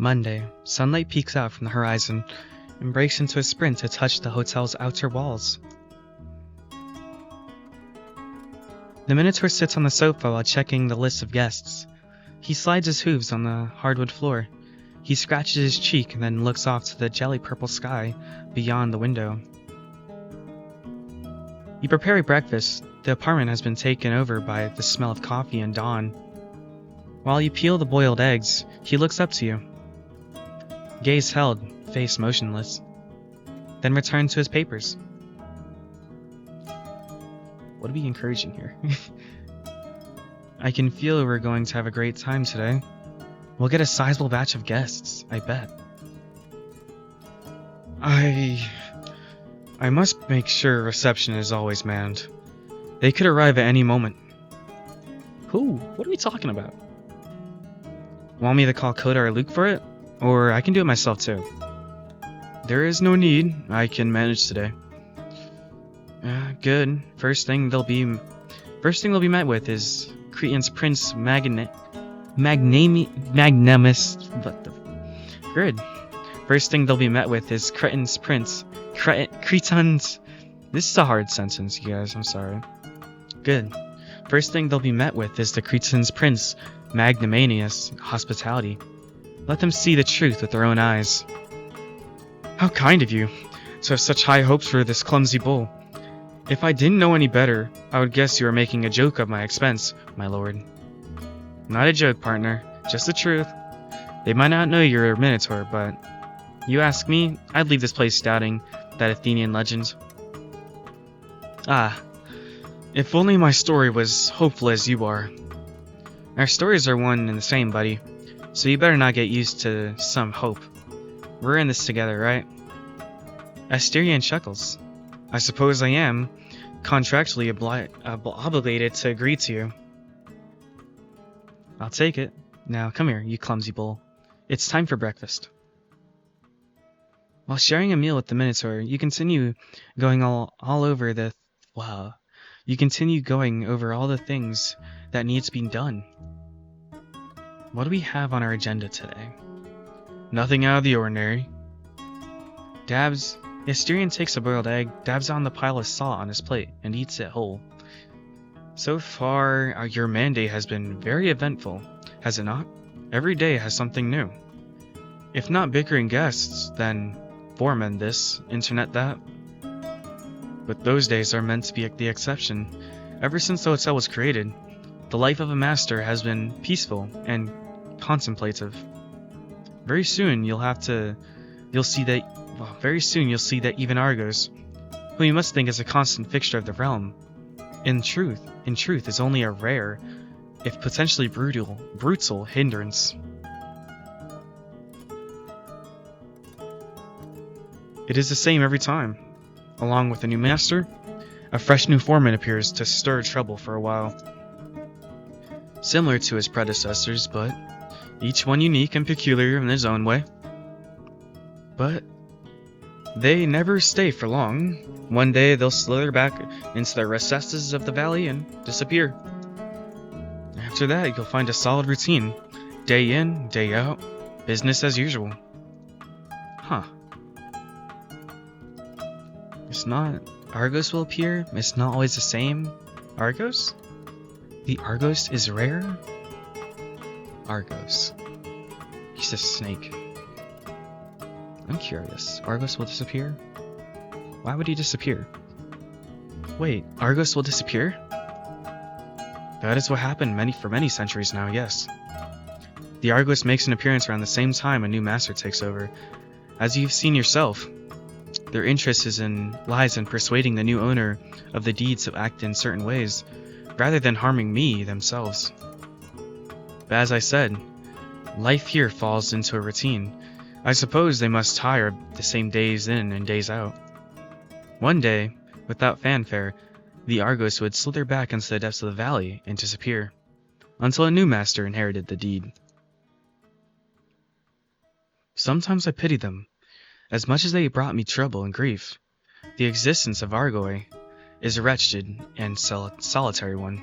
Monday, sunlight peeks out from the horizon and breaks into a sprint to touch the hotel's outer walls. The Minotaur sits on the sofa while checking the list of guests. He slides his hooves on the hardwood floor. He scratches his cheek and then looks off to the jelly-purple sky beyond the window. You prepare breakfast. The apartment has been taken over by the smell of coffee and dawn. While you peel the boiled eggs, he looks up to you. Gaze held, face motionless. Then returns to his papers. What are we encouraging here? I can feel we're going to have a great time today. We'll get a sizable batch of guests, I bet. I must make sure reception is always manned. They could arrive at any moment. Who? What are we talking about? Want me to call Coda or Luke for it? Or I can do it myself too. There is no need. I can manage today. Good. First thing they'll be met with is Cretan's Prince Magnanimous. Good. First thing they'll be met with is Cretan's Prince. Cretan's. This is a hard sentence, you guys. I'm sorry. Good. First thing they'll be met with is the Cretan's Prince Magnanimous hospitality. Let them see the truth with their own eyes. How kind of you to have such high hopes for this clumsy bull. If I didn't know any better, I would guess you were making a joke of my expense, my lord. Not a joke, partner. Just the truth. They might not know you're a Minotaur, but you ask me, I'd leave this place doubting that Athenian legend. If only my story was hopeful as you are. Our stories are one and the same, buddy, so you better not get used to some hope. We're in this together, right? Asterion chuckles. I suppose I am contractually obligated to agree to you. I'll take it. Now come here, you clumsy bull. It's time for breakfast. While sharing a meal with the Minotaur, you continue going over all the things that need to be done. What do we have on our agenda today? Nothing out of the ordinary. Asterion takes a boiled egg, dabs on the pile of salt on his plate, and eats it whole. So far, your mandate has been very eventful, has it not? Every day has something new. If not bickering guests, then foreman this, internet that. But those days are meant to be the exception. Ever since the hotel was created, the life of a master has been peaceful and contemplative. Very soon you'll see that even Argos, who you must think is a constant fixture of the realm, in truth is only a rare, if potentially brutal hindrance. It is the same every time. Along with a new master, a fresh new foreman appears to stir trouble for a while. Similar to his predecessors, but each one unique and peculiar in his own way. But they never stay for long. One day they'll slither back into the recesses of the valley and disappear. After that, you'll find a solid routine. Day in, day out, business as usual. Huh. It's not... Argos will appear? It's not always the same? Argos? The Argos is rare? Argos. He's a snake. I'm curious. Argos will disappear? Why would he disappear? Wait, Argos will disappear? That is what happened for many centuries now, yes. The Argos makes an appearance around the same time a new master takes over. As you've seen yourself, their interest lies in persuading the new owner of the deed to act in certain ways, rather than harming me themselves. But as I said, life here falls into a routine. I suppose they must tire the same days in and days out. One day, without fanfare, the Argos would slither back into the depths of the valley and disappear, until a new master inherited the deed. Sometimes I pity them. As much as they brought me trouble and grief, the existence of Argoi is a wretched and solitary one.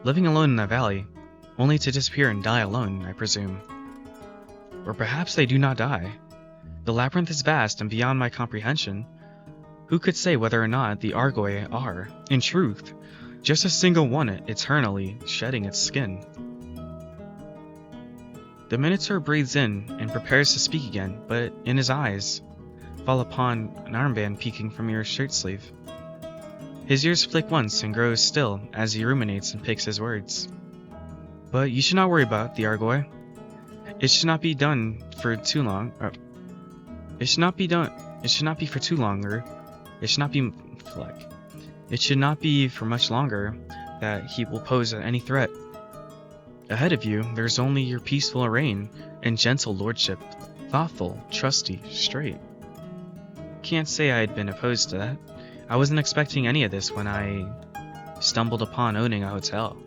Living alone in a valley, only to disappear and die alone, I presume. Or perhaps they do not die. The labyrinth is vast and beyond my comprehension. Who could say whether or not the Argoi are, in truth, just a single one eternally shedding its skin? The Minotaur breathes in and prepares to speak again, but in his eyes fall upon an armband peeking from your shirt sleeve. His ears flick once and grow still as he ruminates and picks his words. But you should not worry about the Argoi. It should not be done for too long. It should not be for too longer. It should not be It should not be for much longer that he will pose any threat. Ahead of you, there's only your peaceful reign and gentle lordship, thoughtful, trusty, straight. Can't say I had been opposed to that. I wasn't expecting any of this when I stumbled upon owning a hotel.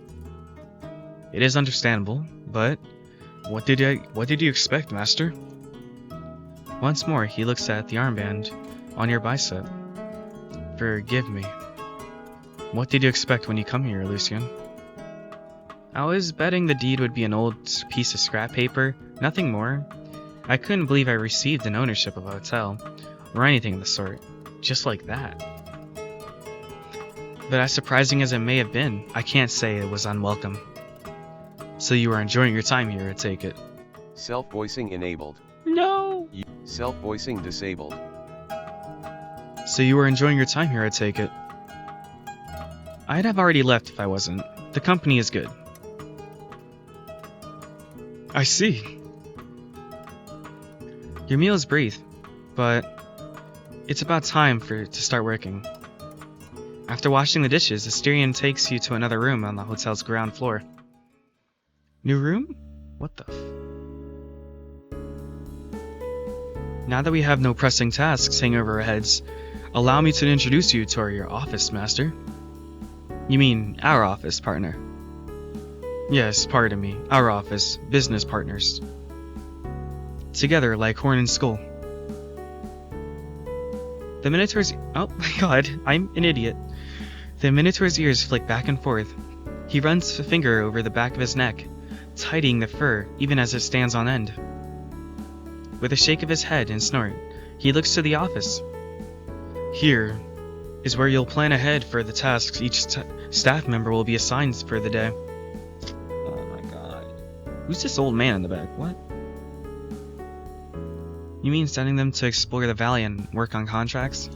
It is understandable, but what did you expect, master? Once more, he looks at the armband on your bicep. Forgive me. What did you expect when you come here, Lucian? I was betting the deed would be an old piece of scrap paper, nothing more. I couldn't believe I received an ownership of a hotel, or anything of the sort, just like that. But as surprising as it may have been, I can't say it was unwelcome. So you are enjoying your time here, I take it. Self-voicing enabled. No! Self-voicing disabled. So you were enjoying your time here, I take it. I'd have already left if I wasn't. The company is good. I see. Your meal is brief, but it's about time to start working. After washing the dishes, Asterion takes you to another room on the hotel's ground floor. New room? What the Now that we have no pressing tasks hanging over our heads, allow me to introduce you to your office, master. You mean our office, partner. Yes, pardon me. Our office. Business partners. Together like horn and skull. The Minotaur's... Oh my god, I'm an idiot. The Minotaur's ears flick back and forth. He runs a finger over the back of his neck, tidying the fur even as it stands on end. With a shake of his head and snort, he looks to the office. Here is where you'll plan ahead for the tasks each staff member will be assigned for the day. Oh my god. Who's this old man in the back? What? You mean sending them to explore the valley and work on contracts?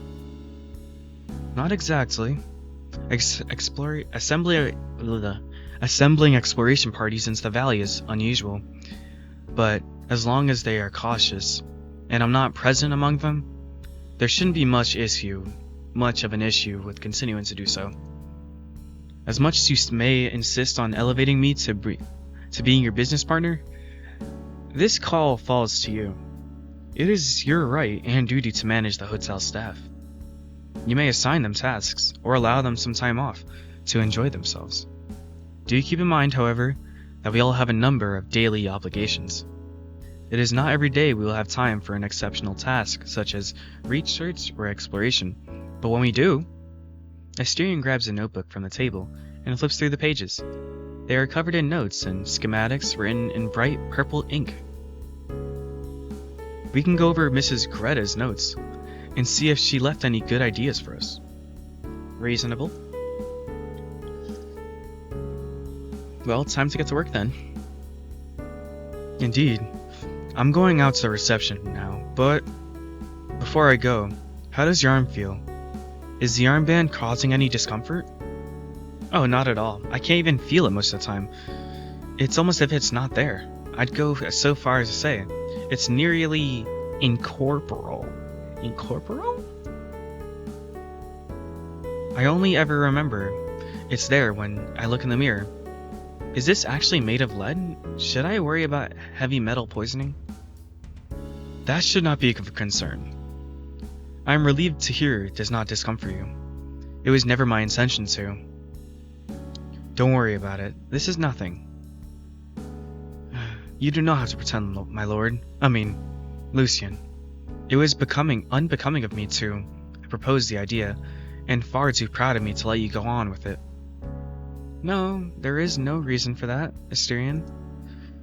Not exactly. Assembling exploration parties into the valley is unusual. But as long as they are cautious, and I'm not present among them, there shouldn't be much of an issue with continuing to do so. As much as you may insist on elevating me to being your business partner, this call falls to you. It is your right and duty to manage the hotel staff. You may assign them tasks, or allow them some time off to enjoy themselves. Do keep in mind, however, that we all have a number of daily obligations. It is not every day we will have time for an exceptional task, such as research or exploration, but when we do... Asterion grabs a notebook from the table and flips through the pages. They are covered in notes and schematics written in bright purple ink. We can go over Mrs. Greta's notes and see if she left any good ideas for us. Reasonable. Well, time to get to work then. Indeed. I'm going out to the reception now, but before I go, how does your arm feel? Is the armband causing any discomfort? Oh, not at all. I can't even feel it most of the time. It's almost as if it's not there. I'd go so far as to say it's nearly incorporeal. Incorporeal? I only ever remember it's there when I look in the mirror. Is this actually made of lead? Should I worry about heavy metal poisoning? That should not be of concern. I am relieved to hear it does not discomfort you. It was never my intention to. Don't worry about it. This is nothing. You do not have to pretend, my lord. Lucian. It was unbecoming of me to propose the idea, and far too proud of me to let you go on with it. No, there is no reason for that, Asterion.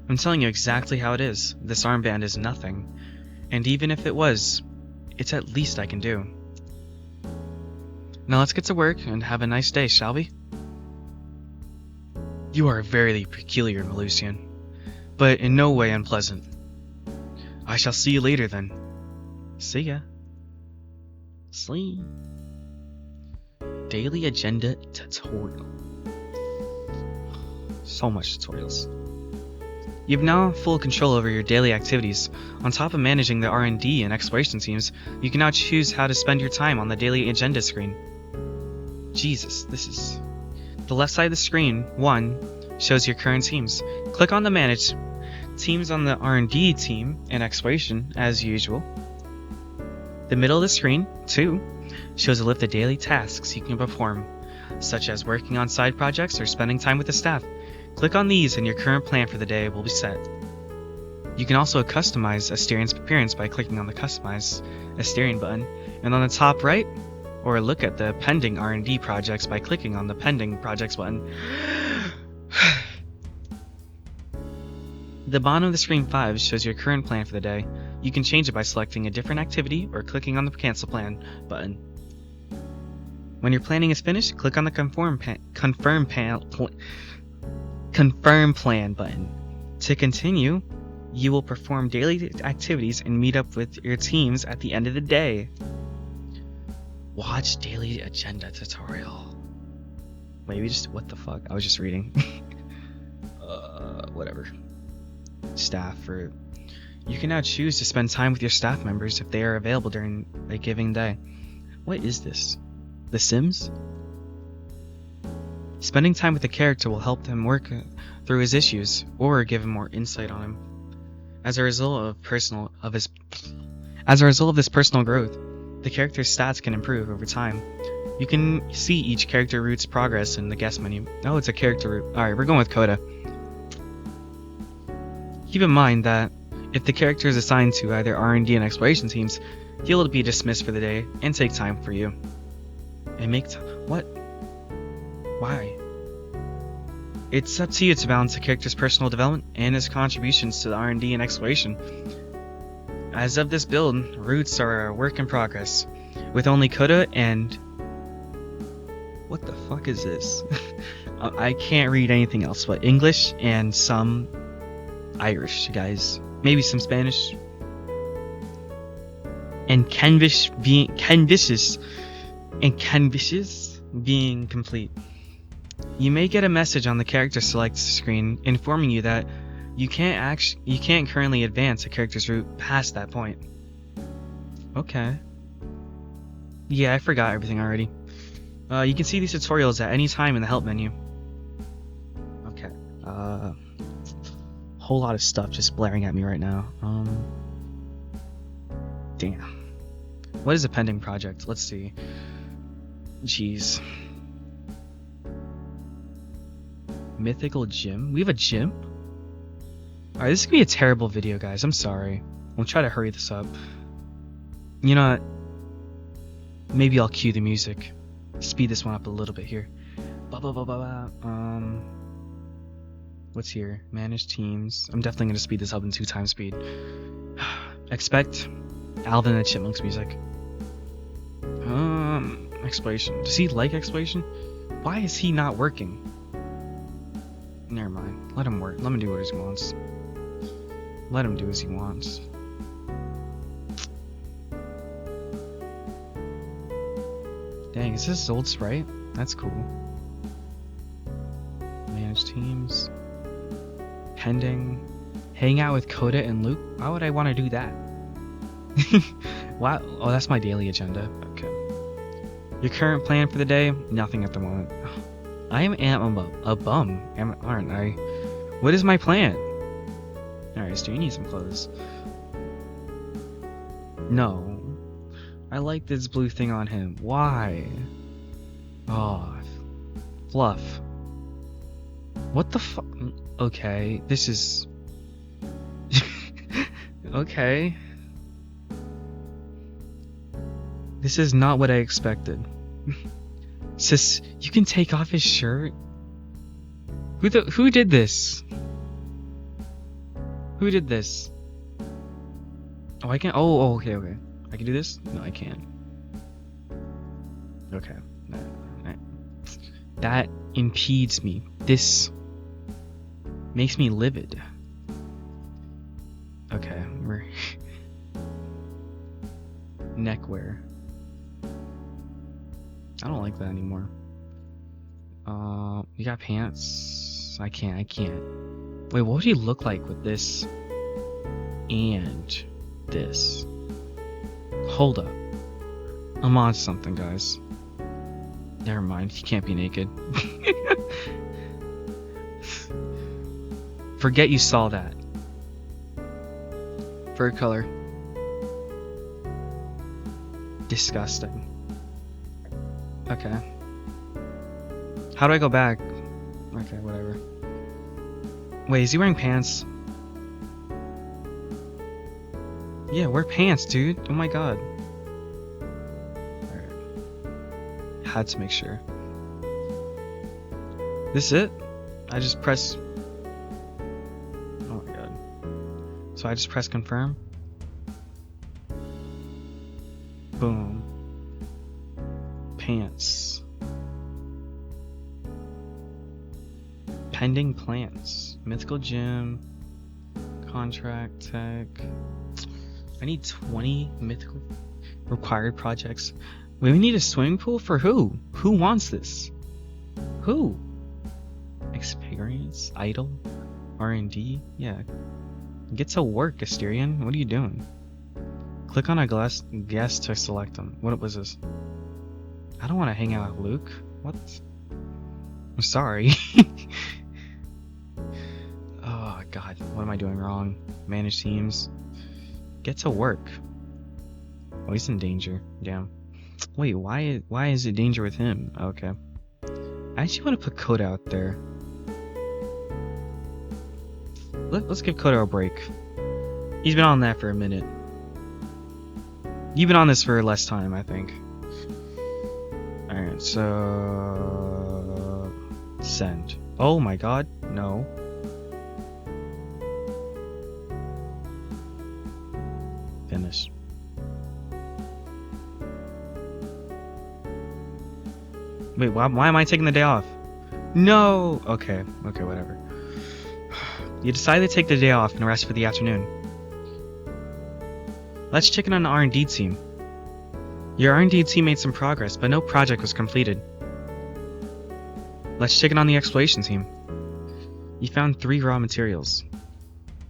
I'm telling you exactly how it is. This armband is nothing. And even if it was, it's at least I can do. Now let's get to work and have a nice day, shall we? You are very peculiar, Melusian, but in no way unpleasant. I shall see you later then. See ya. See. Daily agenda tutorial. So much tutorials. You have now full control over your daily activities. On top of managing the R&D and exploration teams, you can now choose how to spend your time on the daily agenda screen. Jesus, this is... The left side of the screen, 1, shows your current teams. Click on the Manage Teams on the R&D team and exploration, as usual. The middle of the screen, 2, shows a list of daily tasks you can perform, such as working on side projects or spending time with the staff. Click on these and your current plan for the day will be set. You can also customize Asterian's appearance by clicking on the Customize Asterian button, and on the top right, or look at the pending R&D projects by clicking on the Pending Projects button. The bottom of the screen 5 shows your current plan for the day. You can change it by selecting a different activity or clicking on the Cancel Plan button. When your planning is finished, click on the Confirm Plan button. To continue, you will perform daily activities and meet up with your teams at the end of the day. Watch daily agenda tutorial. Wait, what the fuck? I was just reading. Whatever. Staff, or you can now choose to spend time with your staff members if they are available during a given day. What is this? The Sims? Spending time with a character will help him work through his issues or give him more insight on him. As a result of this personal growth, the character's stats can improve over time. You can see each character root's progress in the guest menu. Oh, it's a character root. Alright, we're going with Coda. Keep in mind that if the character is assigned to either R&D and exploration teams, he'll be dismissed for the day and take time for you. And what? Why? It's up to you to balance the character's personal development and his contributions to the R&D and exploration. As of this build, roots are a work in progress, with only Coda and... What the fuck is this? I can't read anything else but English and some Irish, guys. Maybe some Spanish. And canvases being complete. You may get a message on the character select screen informing you that you can't currently advance a character's route past that point. Okay. Yeah, I forgot everything already. You can see these tutorials at any time in the help menu. Okay. Whole lot of stuff just blaring at me right now. Damn. What is a pending project? Let's see. Jeez. Mythical gym? We have a gym? Alright, this is gonna be a terrible video, guys. I'm sorry. We'll try to hurry this up. You know what? Maybe I'll cue the music. Speed this one up a little bit here. What's here? Manage teams. I'm definitely gonna speed this up in 2x speed. Expect Alvin and the Chipmunks music. Exploration. Does he like exploration? Why is he not working? Never mind. Let him work. Let him do what he wants. Let him do as he wants. Dang, is this old sprite? That's cool. Manage teams. Pending. Hang out with Coda and Luke? Why would I want to do that? Wow. Oh, that's my daily agenda. Okay. Your current plan for the day? Nothing at the moment. I am a bum, aren't I? What is my plan? Alright, so you need some clothes. No. I like this blue thing on him. Why? Oh. Fluff. What the fuck? Okay, this is... okay. This is not what I expected. Sis, you can take off his shirt? Who did this? Who did this? Oh, I can. Oh, okay, okay. I can do this? No, I can't. Okay. That impedes me. This makes me livid. Okay, we're neckwear. I don't like that anymore. You got pants? I can't. Wait, what would he look like with this and this? Hold up. I'm on something, guys. Never mind, he can't be naked. Forget you saw that. Fur color. Disgusting. Okay. How do I go back? Okay, whatever. Wait, is he wearing pants? Yeah, wear pants, dude. Oh my god. Alright. Had to make sure. This it? I just press... Oh my god. So I just press confirm? Boom. Pants. Pending plans. Mythical gym. Contract tech. I need 20 mythical required projects. We need a swimming pool for who? Who wants this? Who? Experience? Idle? R&D? Yeah. Get to work, Asterion. What are you doing? Click on a guest to select them. What was this? I don't want to hang out with Luke. What? I'm sorry. Oh god, what am I doing wrong? Manage teams. Get to work. Oh, he's in danger. Damn. Wait, why is it danger with him? Okay. I actually want to put Koda out there. Let's give Koda a break. He's been on that for a minute. You've been on this for less time, I think. Alright, so... Send. Oh my god, no. Finish. Wait, why am I taking the day off? No! Okay, whatever. You decided to take the day off and rest for the afternoon. Let's check in on the R&D team. Your R&D team made some progress, but no project was completed. Let's check in on the exploration team. You found 3 raw materials.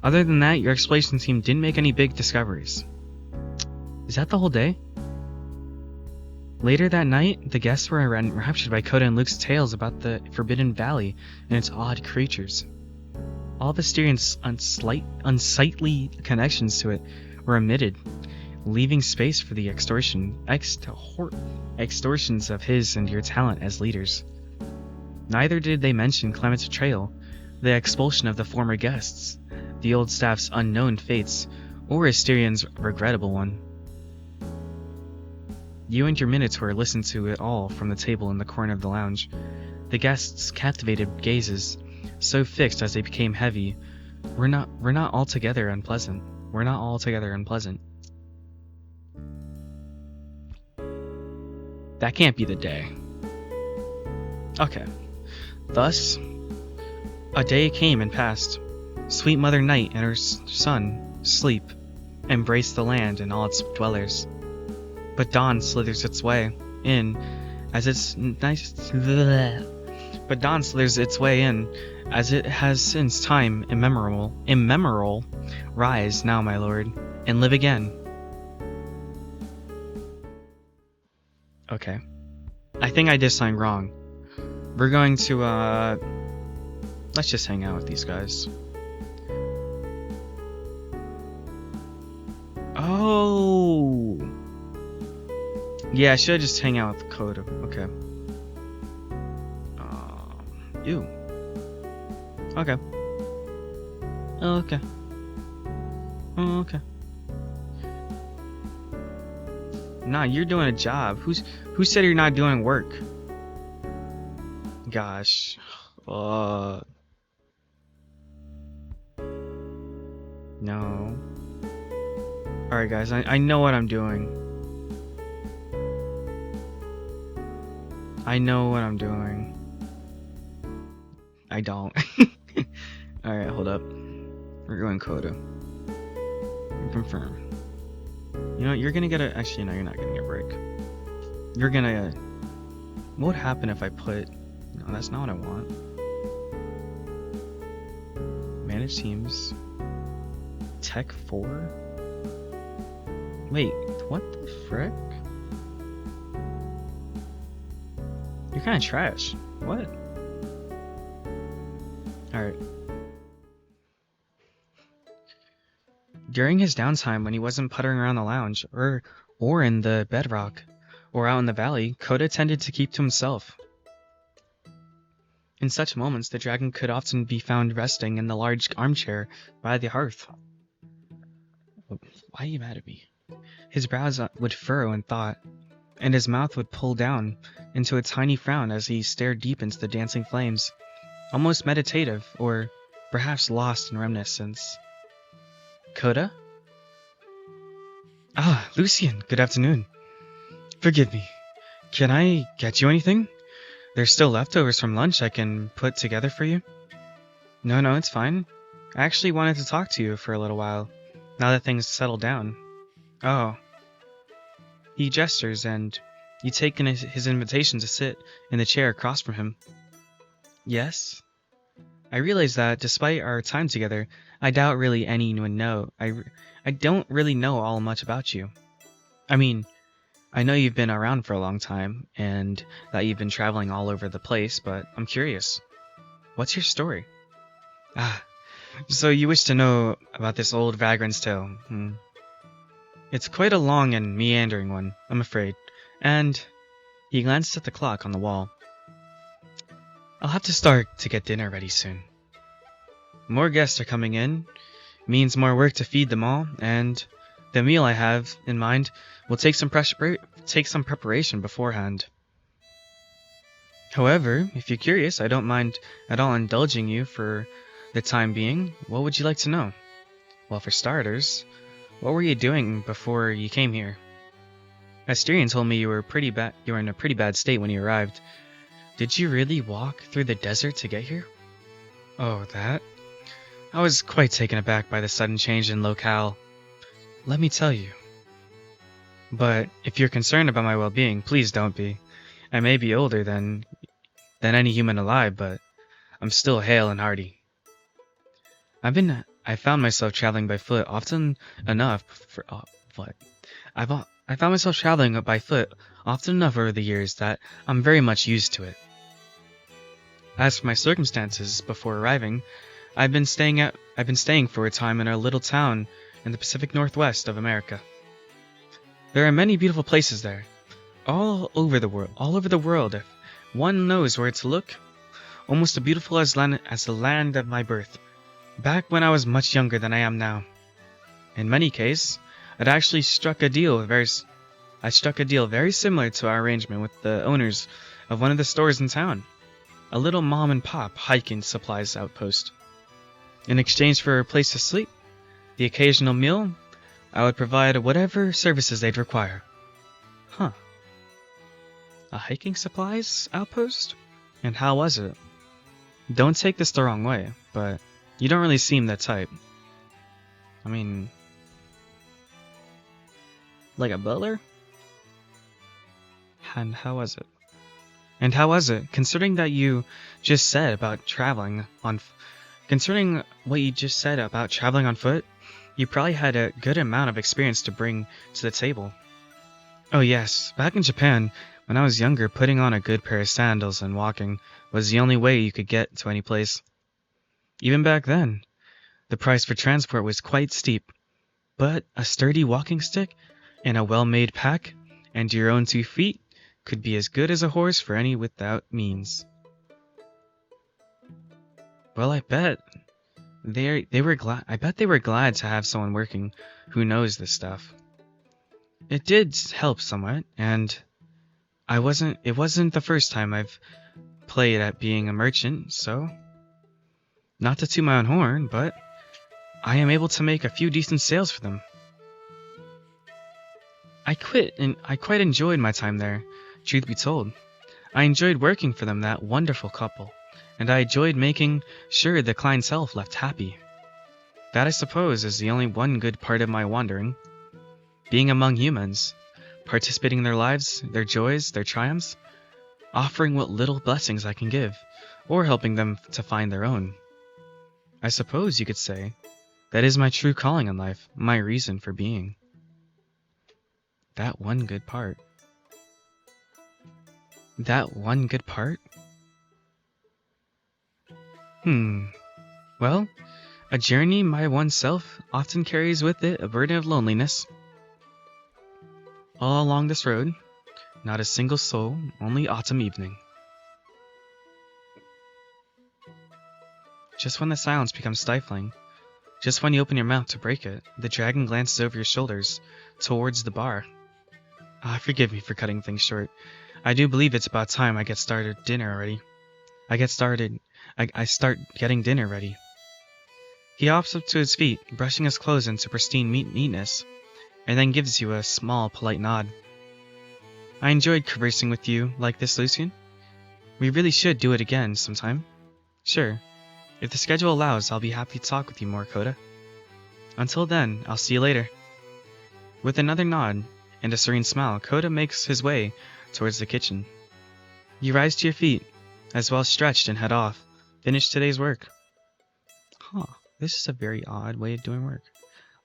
Other than that, your exploration team didn't make any big discoveries. Is that the whole day? Later that night, the guests were enraptured by Koda and Luke's tales about the Forbidden Valley and its odd creatures. All of Asterian's unsightly connections to it were omitted, leaving space for the extortions of his and your talent as leaders. Neither did they mention Clement's betrayal, the expulsion of the former guests, the old staff's unknown fates, or Asterian's regrettable one. You and your Minotaur listened to it all from the table in the corner of the lounge. The guests' captivated gazes, so fixed as they became heavy, were not altogether unpleasant. That can't be the day. Okay. Thus, a day came and passed. Sweet Mother Night and her son, Sleep, embraced the land and all its dwellers. But dawn slithers its way in, as it has since time immemorial. Rise now, my lord, and live again. Okay. I think I did something wrong. We're going to, let's just hang out with these guys. Oh! Yeah, I should just hang out with Koda. Okay. Ew. Okay. Okay. Okay. Nah, you're doing a job. Who said you're not doing work? Gosh. No. Alright guys, I know what I'm doing. I know what I'm doing. I don't. Alright, hold up. We're going Coda. Confirm. You know what, you're gonna get a... Actually, no, you're not getting a break. You're gonna... What would happen if I put... No, that's not what I want. Manage teams. Tech 4? Wait, what the frick? You're kinda trash. What? Alright. During his downtime when he wasn't puttering around the lounge, or in the bedrock, or out in the valley, Koda tended to keep to himself. In such moments, the dragon could often be found resting in the large armchair by the hearth. Why are you mad at me? His brows would furrow in thought, and his mouth would pull down into a tiny frown as he stared deep into the dancing flames, almost meditative, or perhaps lost in reminiscence. Coda? Ah, Lucian, good afternoon. Forgive me. Can I get you anything? There's still leftovers from lunch I can put together for you. No, it's fine. I actually wanted to talk to you for a little while, now that things settled down. Oh. He gestures, and you take in his invitation to sit in the chair across from him. Yes? I realize that, despite our time together, I doubt really anyone know. I don't really know all much about you. I mean, I know you've been around for a long time, and that you've been traveling all over the place, but I'm curious. What's your story? Ah, so you wish to know about this old vagrant's tale, It's quite a long and meandering one, I'm afraid, and... He glanced at the clock on the wall. I'll have to start to get dinner ready soon. More guests are coming in, means more work to feed them all, and the meal I have in mind will take some preparation beforehand. However, if you're curious, I don't mind at all indulging you for the time being. What would you like to know? Well, for starters, what were you doing before you came here? Asterion told me you were in a pretty bad state when you arrived. Did you really walk through the desert to get here? Oh, that? I was quite taken aback by the sudden change in locale. Let me tell you. But if you're concerned about my well-being, please don't be. I may be older than any human alive, but I'm still hale and hearty. I found myself traveling by foot often enough I found myself traveling by foot often enough over the years that I'm very much used to it. As for my circumstances before arriving, I've been staying for a time in a little town in the Pacific Northwest of America. There are many beautiful places there, all over the world if one knows where to look, almost as beautiful as the land of my birth, back when I was much younger than I am now. In many cases, I'd actually struck a deal very similar to our arrangement with the owners of one of the stores in town, a little mom-and-pop hiking supplies outpost. In exchange for a place to sleep, the occasional meal, I would provide whatever services they'd require. Huh. A hiking supplies outpost? And how was it? Don't take this the wrong way, but you don't really seem that type. I mean... like a butler? And how was it? Considering what you just said about traveling on foot, you probably had a good amount of experience to bring to the table. Oh yes, back in Japan, when I was younger, putting on a good pair of sandals and walking was the only way you could get to any place. Even back then, the price for transport was quite steep, but a sturdy walking stick and a well-made pack and your own 2 feet could be as good as a horse for any without means. Well, I bet they were glad to have someone working who knows this stuff. It did help somewhat, and it wasn't the first time I've played at being a merchant, so not to toot my own horn, but I am able to make a few decent sales for them. I quit, and I quite enjoyed my time there, truth be told. I enjoyed working for them, that wonderful couple, and I enjoyed making sure the clientele left happy. That, I suppose, is the only one good part of my wandering. Being among humans, participating in their lives, their joys, their triumphs, offering what little blessings I can give, or helping them to find their own. I suppose you could say that is my true calling in life, my reason for being. That one good part. That one good part? Well, a journey by oneself often carries with it a burden of loneliness. All along this road, not a single soul, only autumn evening. Just when the silence becomes stifling, just when you open your mouth to break it, the dragon glances over your shoulders, towards the bar. Forgive me for cutting things short. I do believe it's about time I get started dinner already. I start getting dinner ready. He hops up to his feet, brushing his clothes into pristine neatness, and then gives you a small, polite nod. I enjoyed conversing with you like this, Lucian. We really should do it again sometime. Sure. If the schedule allows, I'll be happy to talk with you more, Coda. Until then, I'll see you later. With another nod and a serene smile, Coda makes his way towards the kitchen. You rise to your feet, as well stretched, and head off. Finish today's work. This is a very odd way of doing work.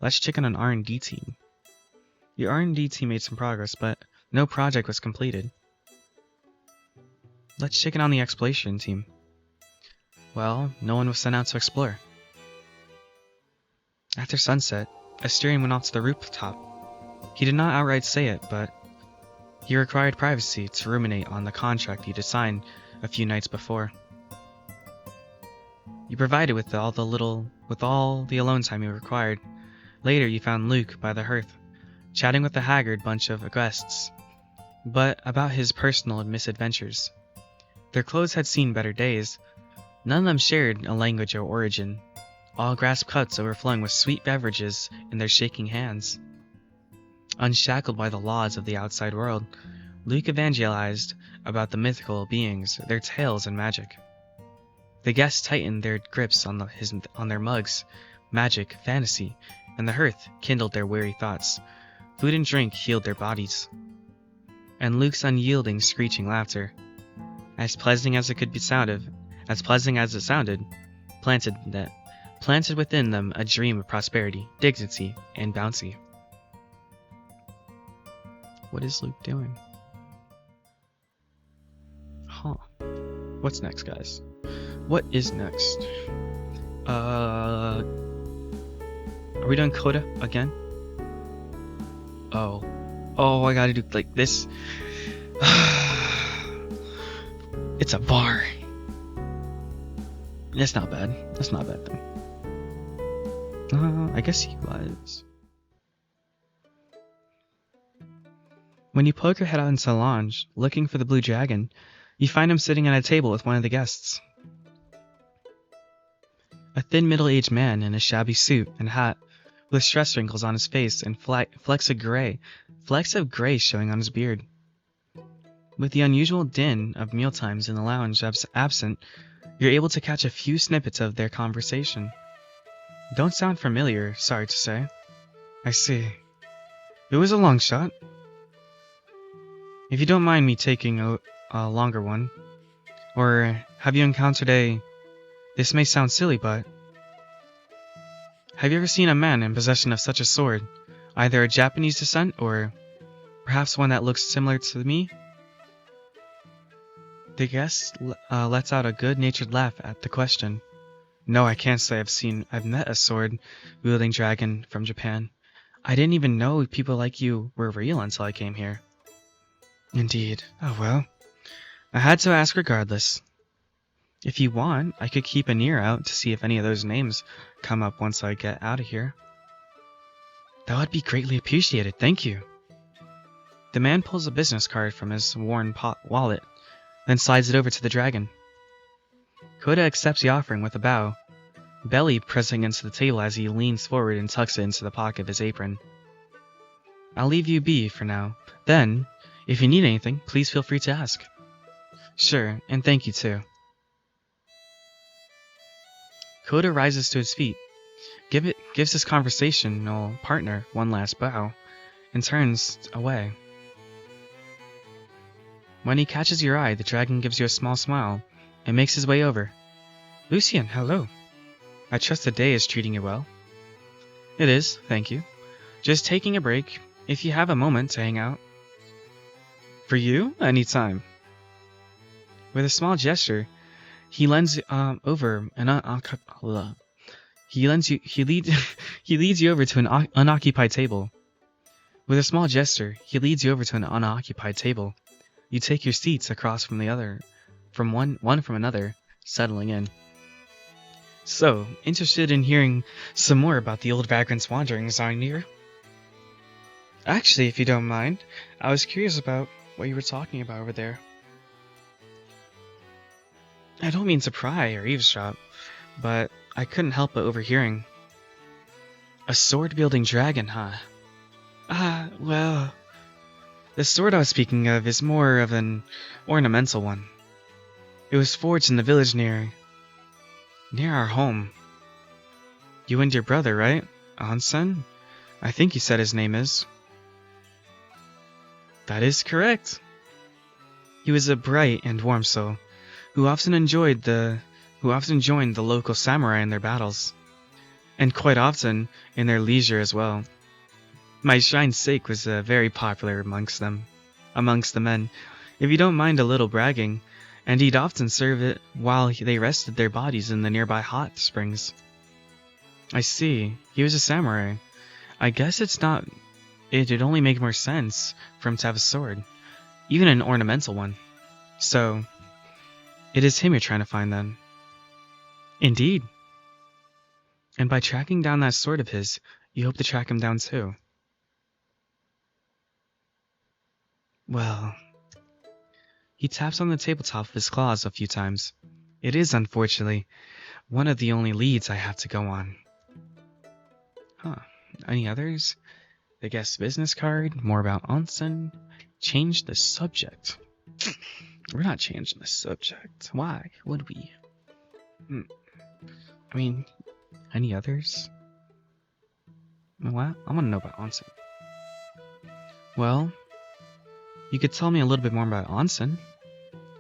Let's check on an R&D team. Your R&D team made some progress, but no project was completed. Let's check in on the exploration team. Well, no one was sent out to explore. After sunset, Asterion went off to the rooftop. He did not outright say it, but he required privacy to ruminate on the contract he'd signed a few nights before. You provided with all the alone time you required. Later, you found Luke by the hearth, chatting with a haggard bunch of guests, but about his personal misadventures. Their clothes had seen better days. None of them shared a language or origin. All grasped cups overflowing with sweet beverages in their shaking hands. Unshackled by the laws of the outside world, Luke evangelized about the mythical beings, their tales and magic. The guests tightened their grips on their mugs, magic, fantasy, and the hearth kindled their weary thoughts. Food and drink healed their bodies. And Luke's unyielding, screeching laughter, as pleasant as it sounded, planted within them a dream of prosperity, dignity, and bounty. What is Luke doing? What's next, guys? What is next? Are we doing Coda again? Oh, I gotta do like this. It's a bar. That's not bad. That's not bad then. I guess he was. When you poke your head out into the lounge, looking for the blue dragon, you find him sitting at a table with one of the guests. A thin middle-aged man in a shabby suit and hat, with stress wrinkles on his face and flecks of gray showing on his beard. With the unusual din of mealtimes in the lounge absent, you're able to catch a few snippets of their conversation. Don't sound familiar, sorry to say. I see. It was a long shot. If you don't mind me taking a longer one, or have you encountered this may sound silly, but have you ever seen a man in possession of such a sword, either a Japanese descent or perhaps one that looks similar to me? The guest lets out a good-natured laugh at the question. No, I can't say I've met a sword-wielding dragon from Japan. I didn't even know people like you were real until I came here. Indeed. Oh well. I had to ask regardless. If you want, I could keep an ear out to see if any of those names come up once I get out of here. That would be greatly appreciated, thank you. The man pulls a business card from his worn wallet, then slides it over to the dragon. Coda accepts the offering with a bow. belly pressing into the table as he leans forward and tucks it into the pocket of his apron. I'll leave you be for now. Then, if you need anything, please feel free to ask. Sure, and thank you too. Koda rises to his feet, gives his conversational partner one last bow, and turns away. When he catches your eye, the dragon gives you a small smile and makes his way over. Lucien, hello. I trust the day is treating you well. It is, thank you. Just taking a break, if you have a moment to hang out. For you? Any time. With a small gesture, he leans over an he leads you over to an unoccupied table. With a small gesture, he leads you over to an unoccupied table. You take your seats across from one from another, settling in. So, interested in hearing some more about the old vagrant's wanderings, aren't you? Actually, if you don't mind, I was curious about what you were talking about over there. I don't mean to pry or eavesdrop, but I couldn't help but overhearing. A sword-wielding dragon, huh? Well... The sword I was speaking of is more of an ornamental one. It was forged in the village near our home. You and your brother, right? Onsen? I think you said his name is. That is correct. He was a bright and warm soul, who often joined the local samurai in their battles, and quite often in their leisure as well. My shrine's sake was very popular amongst the men, if you don't mind a little bragging, and he'd often serve it while they rested their bodies in the nearby hot springs. I see, he was a samurai. I guess it'd only make more sense for him to have a sword, even an ornamental one. So, it is him you're trying to find then. Indeed. And by tracking down that sword of his, you hope to track him down too. Well, he taps on the tabletop of his claws a few times. It is, unfortunately, one of the only leads I have to go on. Huh. Any others? The guest business card, more about onsen. Change the subject. We're not changing the subject. Why would we? I mean, any others? What? I want to know about onsen. Well, you could tell me a little bit more about onsen.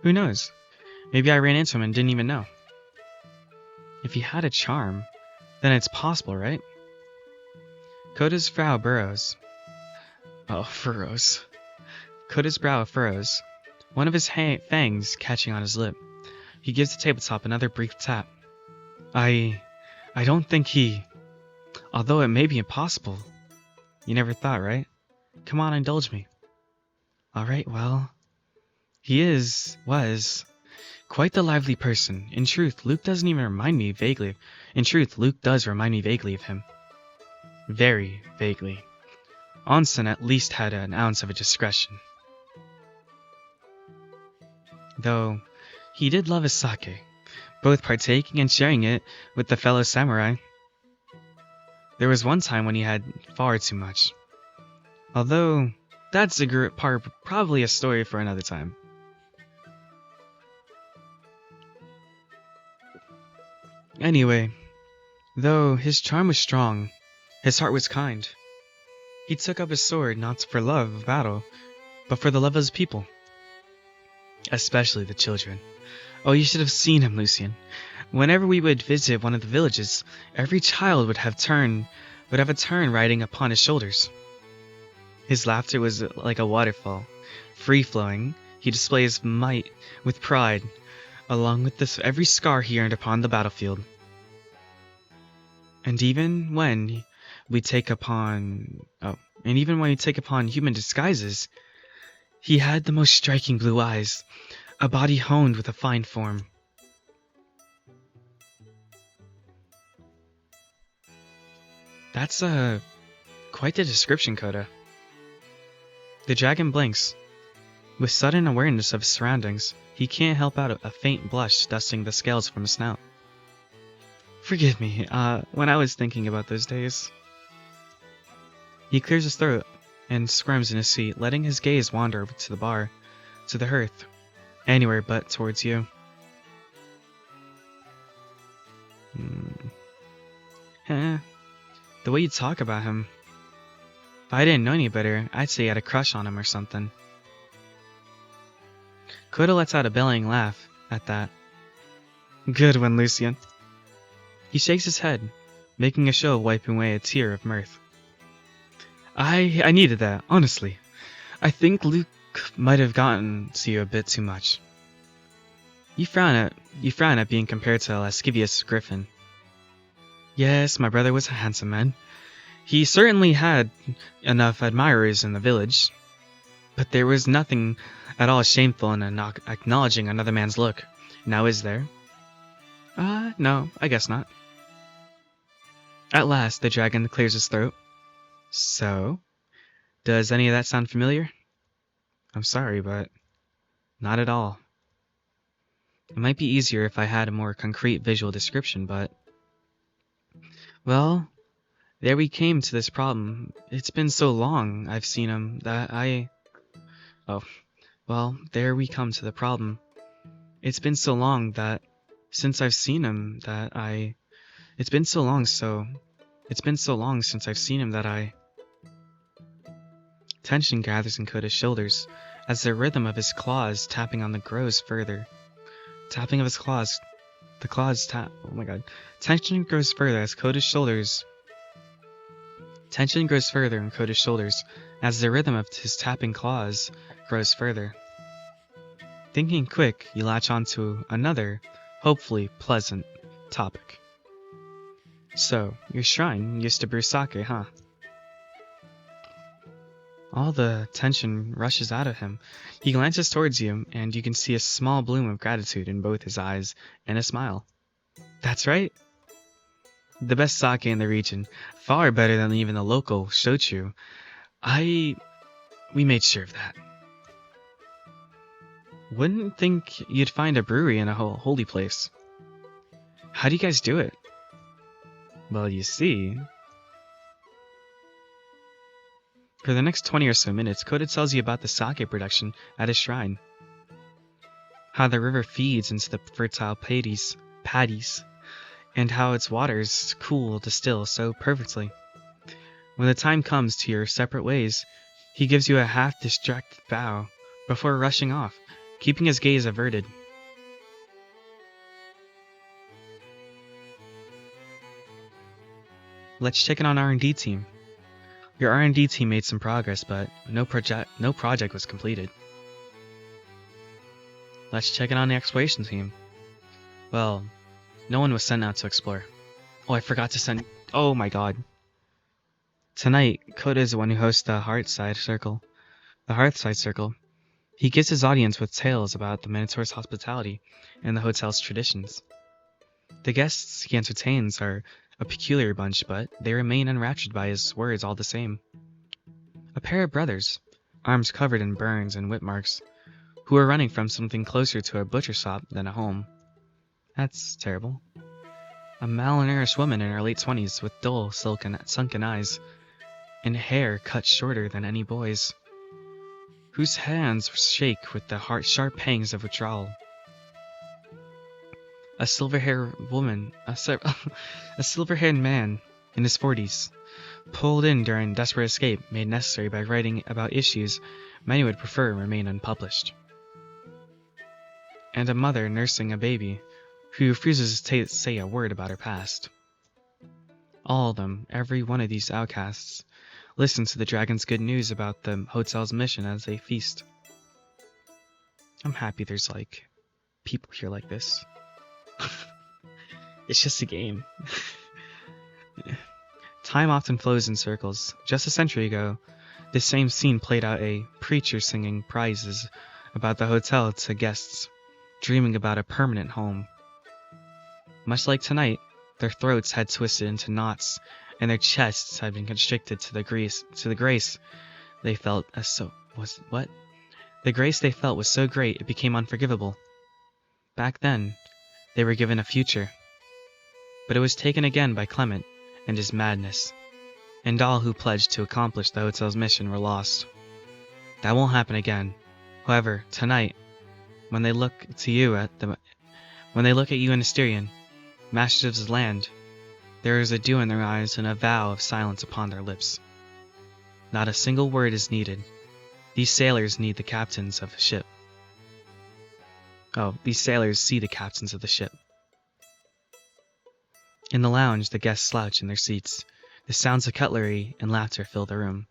Who knows? Maybe I ran into him and didn't even know. If he had a charm, then it's possible, right? Koda's brow furrows. Koda's brow furrows, one of his fangs catching on his lip. He gives the tabletop another brief tap. I don't think he... Although it may be impossible. You never thought, right? Come on, indulge me. Alright, well... He was... quite the lively person. In truth, Luke does remind me vaguely of him. Very vaguely. Onsen at least had an ounce of a discretion. Though, he did love his sake, both partaking and sharing it with the fellow samurai. There was one time when he had far too much. Although, that's probably a story for another time. Anyway, though his charm was strong, his heart was kind. He took up his sword not for love of battle, but for the love of his people. Especially the children. Oh, you should have seen him, Lucien. Whenever we would visit one of the villages, every child would have a turn riding upon his shoulders. His laughter was like a waterfall, free-flowing. He displays might with pride, along with every scar he earned upon the battlefield. And even when we take upon human disguises, he had the most striking blue eyes, a body honed with a fine form. That's quite the description, Koda. The dragon blinks. With sudden awareness of his surroundings, he can't help out a faint blush dusting the scales from his snout. Forgive me, when I was thinking about those days. He clears his throat and squirms in his seat, letting his gaze wander over to the bar, to the hearth, anywhere but towards you. Eh, the way you talk about him. If I didn't know any better, I'd say you had a crush on him or something. Coda lets out a bellowing laugh at that. Good one, Lucian. He shakes his head, making a show of wiping away a tear of mirth. I needed that, honestly. I think Luke might have gotten to you a bit too much. You frown at being compared to a lascivious griffin. Yes, my brother was a handsome man. He certainly had enough admirers in the village, but there was nothing at all shameful in acknowledging another man's look. Now is there? No, I guess not. At last, the dragon clears his throat. So, does any of that sound familiar? I'm sorry, but not at all. It might be easier if I had a more concrete visual description, but... Well, there we came to this problem. It's been so long I've seen him that I... Oh, well, there we come to the problem. It's been so long that since I've seen him that I... It's been so long since I've seen him that I... Tension gathers in Koda's shoulders as the rhythm of his claws tapping on the grows further. Tapping of his claws. The claws tap. Oh my god. Tension grows further as Koda's shoulders. Tension grows further in Koda's shoulders as the rhythm of his tapping claws grows further. Thinking quick, you latch onto another, hopefully pleasant, topic. So, your shrine used to brew sake, huh? All the tension rushes out of him. He glances towards you, and you can see a small bloom of gratitude in both his eyes and a smile. That's right. The best sake in the region. Far better than even the local shochu. We made sure of that. Wouldn't think you'd find a brewery in a holy place. How do you guys do it? Well, you see... For the next 20 or so minutes, Koda tells you about the sake production at his shrine. How the river feeds into the fertile paddies, and how its waters cool distill so perfectly. When the time comes to your separate ways, he gives you a half-distracted bow before rushing off, keeping his gaze averted. Let's check in on R&D team. Your R&D team made some progress, but no project was completed. Let's check in on the exploration team. Well, no one was sent out to explore. Oh, I forgot to send... Oh my god. Tonight, Koda is the one who hosts the Hearthside Circle. The Hearthside Circle. He gives his audience with tales about the Minotaur's hospitality and the hotel's traditions. The guests he entertains are a peculiar bunch, but they remain enraptured by his words all the same. A pair of brothers, arms covered in burns and whip marks, who are running from something closer to a butcher shop than a home. That's terrible. A malnourished woman in her late 20s with dull, sunken eyes, and hair cut shorter than any boy's, whose hands shake with the sharp pangs of withdrawal. A silver-haired man in his 40s, pulled in during desperate escape made necessary by writing about issues many would prefer remain unpublished. And a mother nursing a baby who refuses to say a word about her past. All of them, every one of these outcasts, listen to the dragon's good news about the hotel's mission as they feast. I'm happy there's, people here like this. It's just a game. Time often flows in circles. Just a century ago, this same scene played out, a preacher singing praises about the hotel to guests, dreaming about a permanent home. Much like tonight, their throats had twisted into knots, and their chests had been constricted to the grace they felt The grace they felt was so great it became unforgivable. Back then, they were given a future. but it was taken again by Clement and his madness, and all who pledged to accomplish the hotel's mission were lost. That won't happen again. However, tonight, when they look at you in Asterion, masters of the land, there is a dew in their eyes and a vow of silence upon their lips. Not a single word is needed. These sailors need the captains of the ship. These sailors see the captains of the ship. In the lounge, the guests slouch in their seats. The sounds of cutlery and laughter fill the room.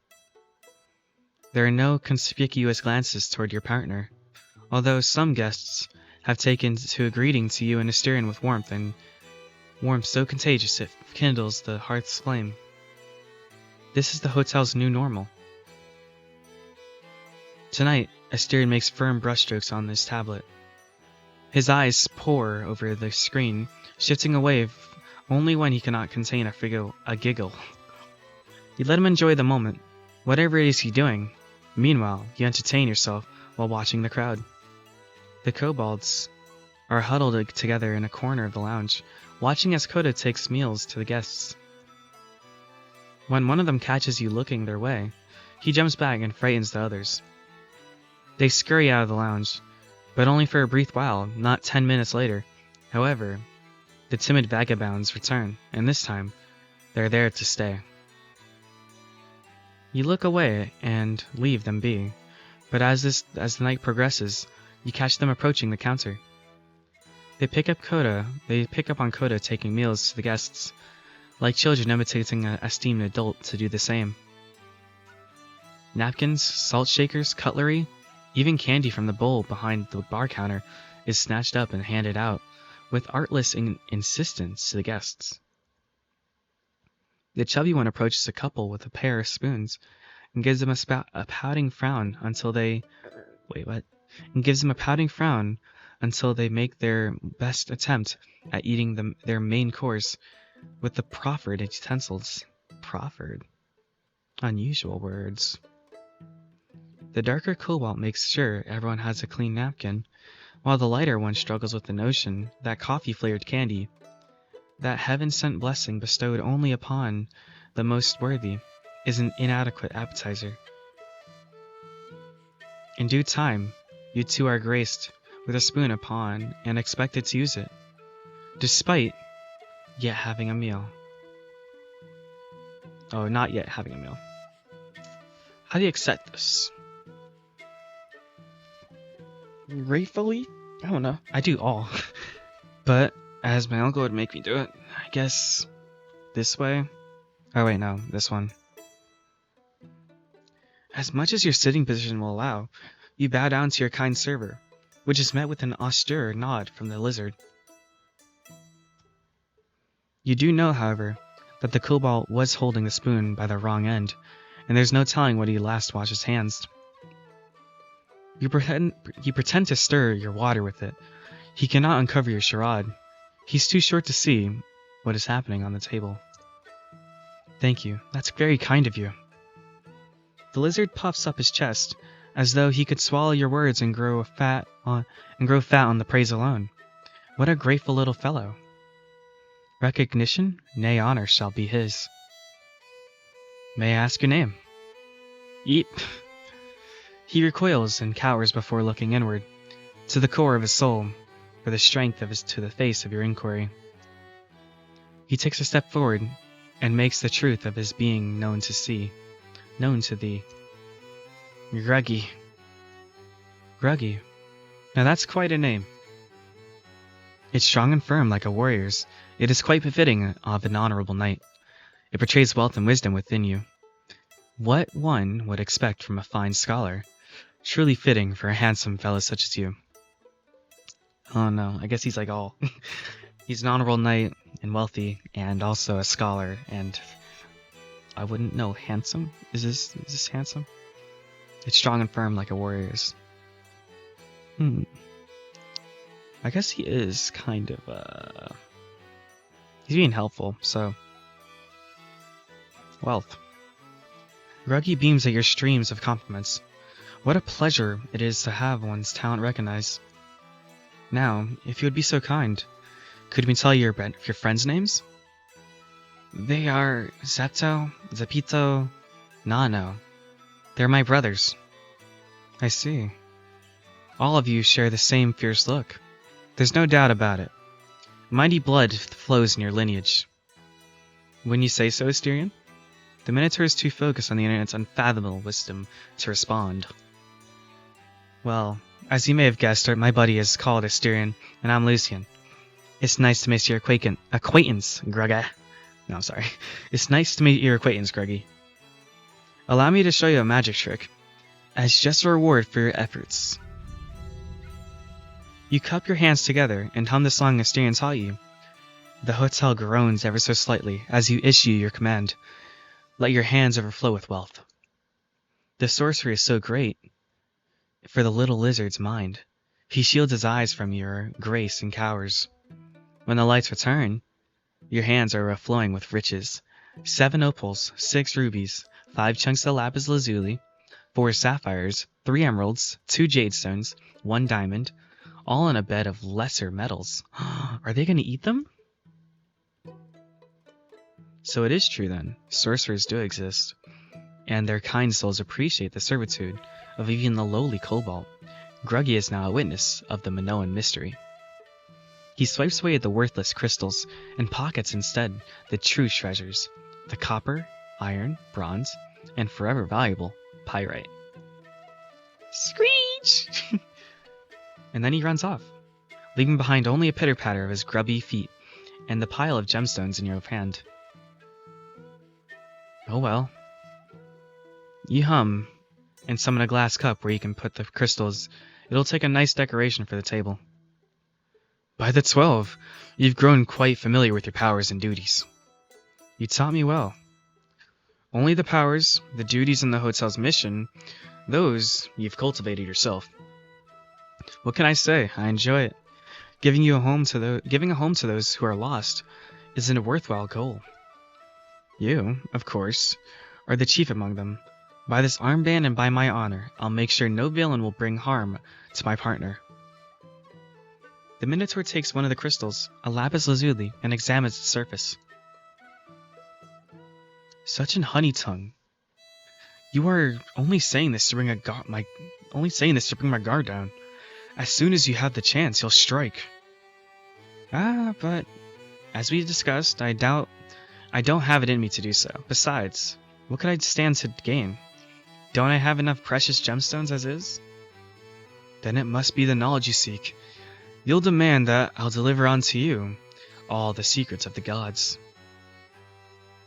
There are no conspicuous glances toward your partner, although some guests have taken to a greeting to you in Asterion with warmth so contagious it kindles the hearth's flame. This is the hotel's new normal. Tonight, Asterion makes firm brushstrokes on his tablet. His eyes pore over the screen, shifting away only when he cannot contain a giggle. You let him enjoy the moment, whatever it is he's doing. Meanwhile, you entertain yourself while watching the crowd. The kobolds are huddled together in a corner of the lounge, watching as Coda takes meals to the guests. When one of them catches you looking their way, he jumps back and frightens the others. They scurry out of the lounge, but only for a brief while, not 10 minutes later. However, the timid vagabonds return, and this time, they're there to stay. You look away and leave them be, but as the night progresses, you catch them approaching the counter. They pick up on Coda taking meals to the guests, like children imitating an esteemed adult to do the same. Napkins, salt shakers, cutlery, even candy from the bowl behind the bar counter is snatched up and handed out, with artless insistence to the guests. The chubby one approaches a couple with a pair of spoons and gives them a pouting frown until they make their best attempt at eating their main course with the proffered utensils. Proffered. Unusual words. The darker kobold makes sure everyone has a clean napkin, while the lighter one struggles with the notion that coffee-flavored candy, that heaven-sent blessing bestowed only upon the most worthy, is an inadequate appetizer. In due time, you two are graced with a spoon upon and expected to use it, despite yet having a meal. Oh, not yet having a meal. How do you accept this? Gratefully? I don't know. I do all. But, as my uncle would make me do it, I guess this way? Oh wait, no, this one. As much as your sitting position will allow, you bow down to your kind server, which is met with an austere nod from the lizard. You do know, however, that the kobold was holding the spoon by the wrong end, and there's no telling when he last washed his hands. You pretend to stir your water with it. He cannot uncover your charade. He's too short to see what is happening on the table. Thank you. That's very kind of you. The lizard puffs up his chest, as though he could swallow your words and grow fat on the praise alone. What a grateful little fellow. Recognition, nay honor, shall be his. May I ask your name? Yeep. He recoils and cowers before looking inward, to the core of his soul, for the strength to the face of your inquiry. He takes a step forward and makes the truth of his being known to thee. Gruggy. Gruggy. Now that's quite a name. It's strong and firm like a warrior's. It is quite befitting of an honorable knight. It portrays wealth and wisdom within you. What one would expect from a fine scholar. Truly fitting for a handsome fellow such as you. Oh no, I guess he's like all. He's an honorable knight and wealthy and also a scholar and I wouldn't know, handsome? Is this handsome? It's strong and firm like a warrior's. I guess he is kind of he's being helpful, so wealth. Gruggy beams at your streams of compliments. What a pleasure it is to have one's talent recognized. Now, if you would be so kind, Could we tell your friends' names? They are Zeto, Zepito, Nano. They're my brothers. I see. All of you share the same fierce look. There's no doubt about it. Mighty blood flows in your lineage. When you say so, Asterion? The Minotaur is too focused on the internet's unfathomable wisdom to respond. Well, as you may have guessed, my buddy is called Asterion, and I'm Lucian. It's nice to meet your acquaintance, Gruggy. No, I'm sorry. It's nice to meet your acquaintance, Gruggy. Allow me to show you a magic trick, as just a reward for your efforts. You cup your hands together and hum the song Asterion taught you. The hotel groans ever so slightly as you issue your command. Let your hands overflow with wealth. The sorcery is so great for the little lizard's mind. He shields his eyes from your grace and cowers. When the lights return, your hands are overflowing with riches. 7 opals, 6 rubies, 5 chunks of lapis lazuli, 4 sapphires, 3 emeralds, 2 jade stones, 1 diamond, all in a bed of lesser metals. Are they going to eat them? So it is true then, sorcerers do exist, and their kind souls appreciate the servitude of even the lowly kobold. Gruggy is now a witness of the Minoan mystery. He swipes away at the worthless crystals and pockets instead the true treasures, the copper, iron, bronze, and forever valuable pyrite. Screech! And then he runs off, leaving behind only a pitter-patter of his grubby feet and the pile of gemstones in your hand. Oh well. You hum, and summon a glass cup where you can put the crystals. It'll take a nice decoration for the table. By the 12, you've grown quite familiar with your powers and duties. You taught me well. Only the powers, the duties, and the hotel's mission, those you've cultivated yourself. What can I say? I enjoy it. Giving a home to those who are lost isn't a worthwhile goal. You, of course, are the chief among them. By this armband and by my honor, I'll make sure no villain will bring harm to my partner. The Minotaur takes one of the crystals, a lapis lazuli, and examines the surface. Such an honey tongue. You are only saying this to bring my guard down. As soon as you have the chance, you'll strike. But as we discussed, I don't have it in me to do so. Besides, what could I stand to gain? Don't I have enough precious gemstones as is? Then it must be the knowledge you seek. You'll demand that I'll deliver unto you all the secrets of the gods.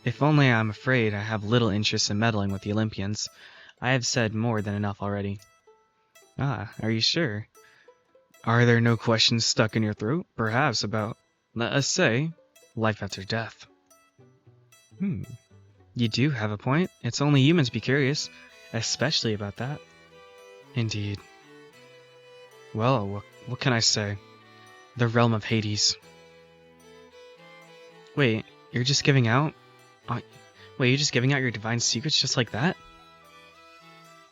If only I'm afraid I have little interest in meddling with the Olympians. I have said more than enough already. Are you sure? Are there no questions stuck in your throat? Perhaps about, let us say, life after death. You do have a point. It's only humans be curious, especially about that. Indeed. Well, what can I say? The realm of Hades. Wait, you're just giving out? You're just giving out your divine secrets just like that?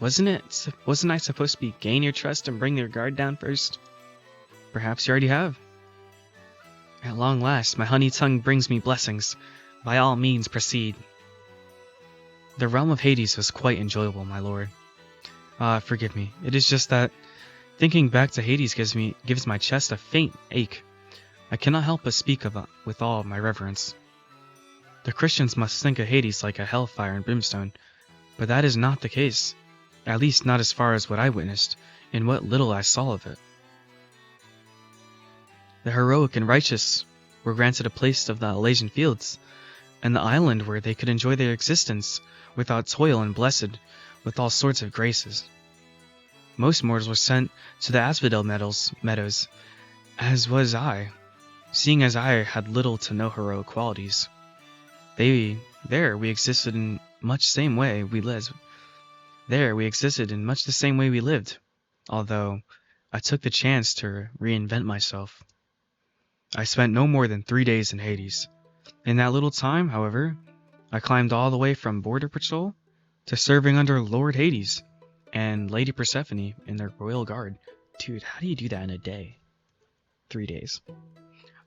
Wasn't I supposed to gain your trust and bring your guard down first? Perhaps you already have. At long last, my honey tongue brings me blessings. By all means, proceed. The realm of Hades was quite enjoyable, my lord. Forgive me. It is just that thinking back to Hades gives my chest a faint ache. I cannot help but speak of it with all my reverence. The Christians must think of Hades like a hellfire and brimstone, but that is not the case. At least not as far as what I witnessed, and what little I saw of it. The heroic and righteous were granted a place of the Elysian fields, and the island where they could enjoy their existence without toil and blessed with all sorts of graces. Most mortals were sent to the Asphodel meadows, as was I, seeing as I had little to no heroic qualities. There we existed in much the same way we lived, although I took the chance to reinvent myself. I spent no more than 3 days in Hades. In that little time, however, I climbed all the way from border patrol to serving under Lord Hades and Lady Persephone in their royal guard. Dude, how do you do that in a day? 3 days.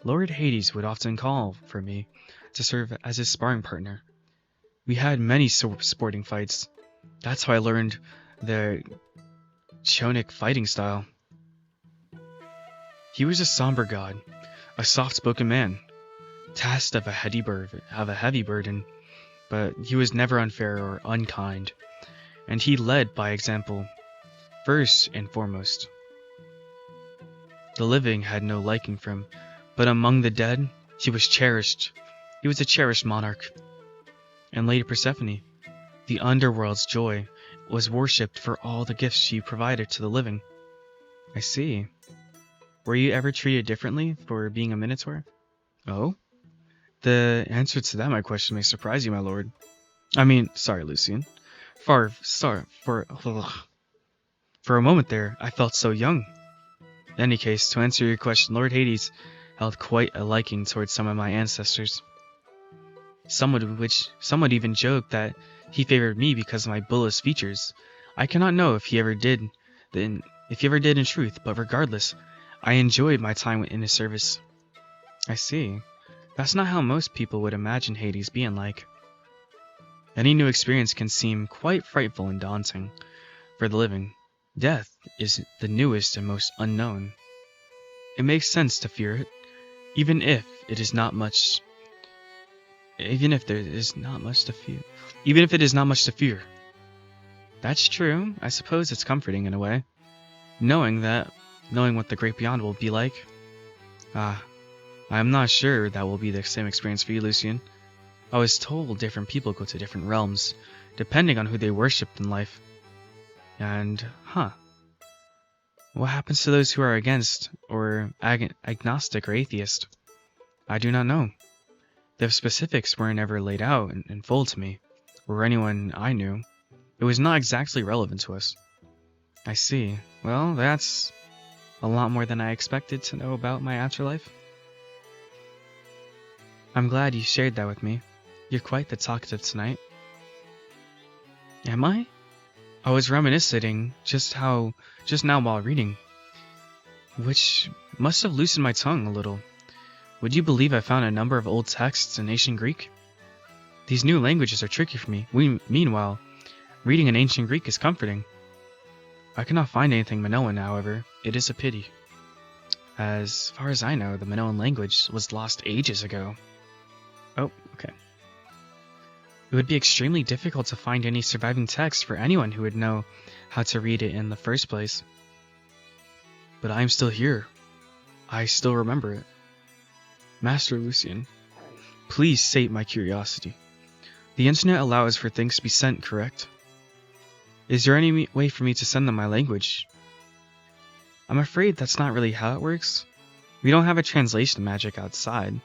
Lord Hades would often call for me to serve as his sparring partner. We had many sporting fights. That's how I learned the chonic fighting style. He was a somber god, a soft-spoken man, tasked of a heavy burden, but he was never unfair or unkind, and he led by example, first and foremost. The living had no liking for him, but among the dead, he was cherished. He was a cherished monarch. And Lady Persephone, the underworld's joy, was worshipped for all the gifts she provided to the living. I see. Were you ever treated differently for being a Minotaur? Oh? The answer to that, my question, may surprise you, my lord. Sorry, Lucian. For a moment there, I felt so young. In any case, to answer your question, Lord Hades held quite a liking towards some of my ancestors. Some would even joke that he favored me because of my bullish features. I cannot know if he ever did in truth, but regardless, I enjoyed my time in his service. I see. That's not how most people would imagine Hades being like. Any new experience can seem quite frightful and daunting for the living. Death is the newest and most unknown. It makes sense to fear it, even if it is not much. Even if there is not much to fear. Even if it is not much to fear. That's true. I suppose it's comforting in a way. Knowing what the great beyond will be like. I am not sure that will be the same experience for you, Lucian. I was told different people go to different realms, depending on who they worshipped in life. And, what happens to those who are against, or agnostic or atheist? I do not know. The specifics weren't ever laid out in full to me, or anyone I knew. It was not exactly relevant to us. I see. Well, that's a lot more than I expected to know about my afterlife. I'm glad you shared that with me. You're quite the talkative tonight. Am I? I was reminiscing just now while reading, which must have loosened my tongue a little. Would you believe I found a number of old texts in ancient Greek? These new languages are tricky for me. Meanwhile, reading in ancient Greek is comforting. I cannot find anything Minoan, however. It is a pity. As far as I know, the Minoan language was lost ages ago. Oh, okay. It would be extremely difficult to find any surviving text for anyone who would know how to read it in the first place. But I am still here. I still remember it. Master Lucian, please sate my curiosity. The internet allows for things to be sent, correct? Is there any way for me to send them my language? I'm afraid that's not really how it works. We don't have a translation magic outside.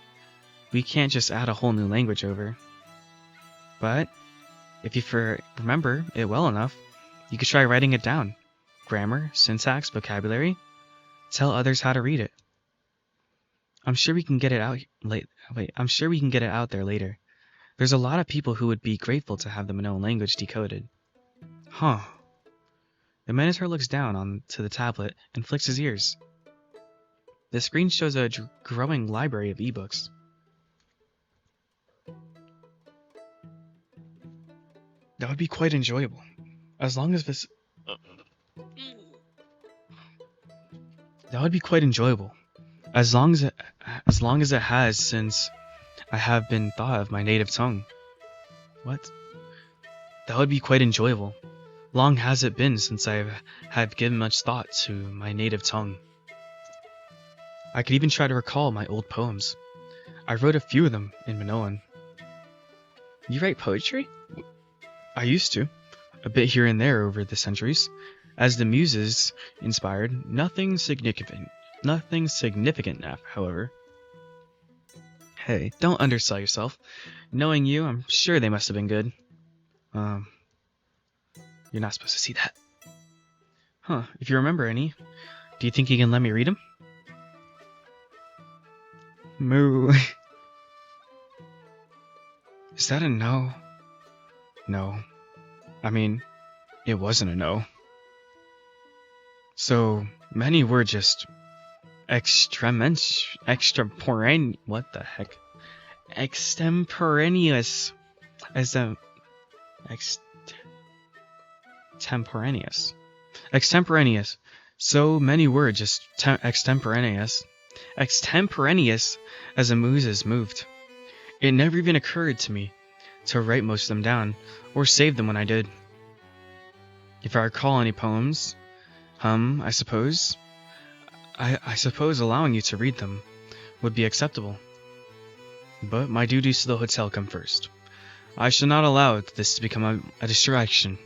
We can't just add a whole new language over. But, if you remember it well enough, you could try writing it down. Grammar, syntax, vocabulary. Tell others how to read it. I'm sure we can get it out there later. There's a lot of people who would be grateful to have the Minoan language decoded. Huh. The Minotaur looks down onto the tablet and flicks his ears. The screen shows a growing library of ebooks. That would be quite enjoyable. As long as this... That would be quite enjoyable. As long as it has, since I have been thought of my native tongue. What? That would be quite enjoyable. Long has it been since I have given much thought to my native tongue. I could even try to recall my old poems. I wrote a few of them in Minoan. You write poetry? I used to. A bit here and there over the centuries. As the muses inspired, nothing significant, however. Hey, don't undersell yourself. Knowing you, I'm sure they must have been good. You're not supposed to see that. Huh, if you remember any, do you think you can let me read them? Moo. Is that a no? No. I mean, it wasn't a no. So, many were just What the heck? Extemporaneous. As the extemporaneous. Extemporaneous. So many words, just extemporaneous. Extemporaneous as the muses moved. It never even occurred to me to write most of them down, or save them when I did. If I recall any poems, I suppose allowing you to read them would be acceptable. But my duties to the hotel come first. I should not allow this to become a distraction.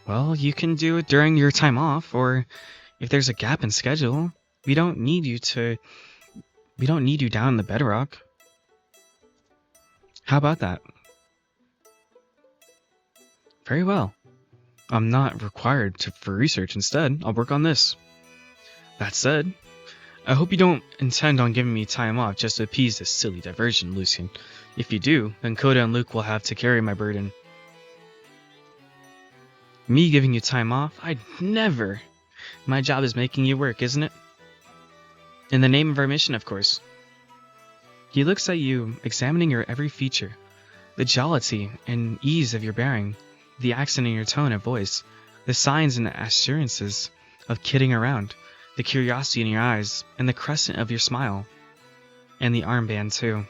Well, you can do it during your time off, or if there's a gap in schedule. We don't need you down in the bedrock. How about that? Very well. I'm not required for research. Instead, I'll work on this. That said, I hope you don't intend on giving me time off just to appease this silly diversion, Lucian. If you do, then Coda and Luke will have to carry my burden. Me giving you time off? I'd never. My job is making you work, isn't it? In the name of our mission, of course. He looks at you, examining your every feature. The jollity and ease of your bearing, the accent in your tone of voice, the signs and assurances of kidding around, the curiosity in your eyes, and the crescent of your smile. And the armband, too.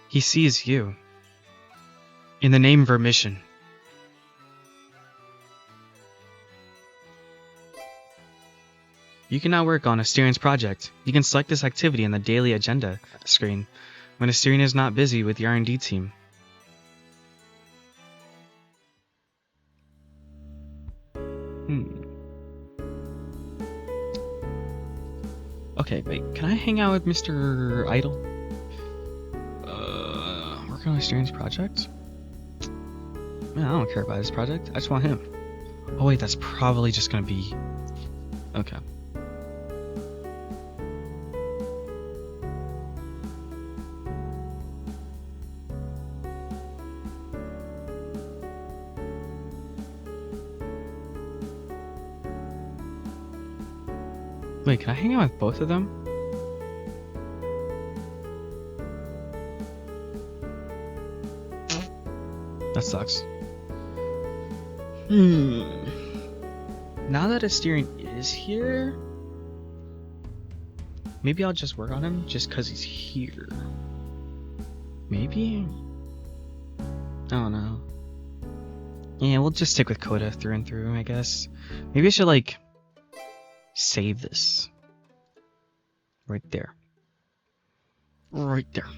He sees you. In the name of our mission. You can now work on Asterian's project. You can select this activity in the daily agenda screen when Asterian is not busy with the R&D team. Okay, wait, can I hang out with Mr. Idle? Working on Asterian's project? Man, I don't care about his project. I just want him. Oh wait, that's probably just gonna be... Okay. Wait, can I hang out with both of them? That sucks. Now that Asterian is here, maybe I'll just work on him just because he's here. Maybe? I don't know. Yeah, we'll just stick with Coda through and through, I guess. Maybe I should, like, save this. Right there. Right there.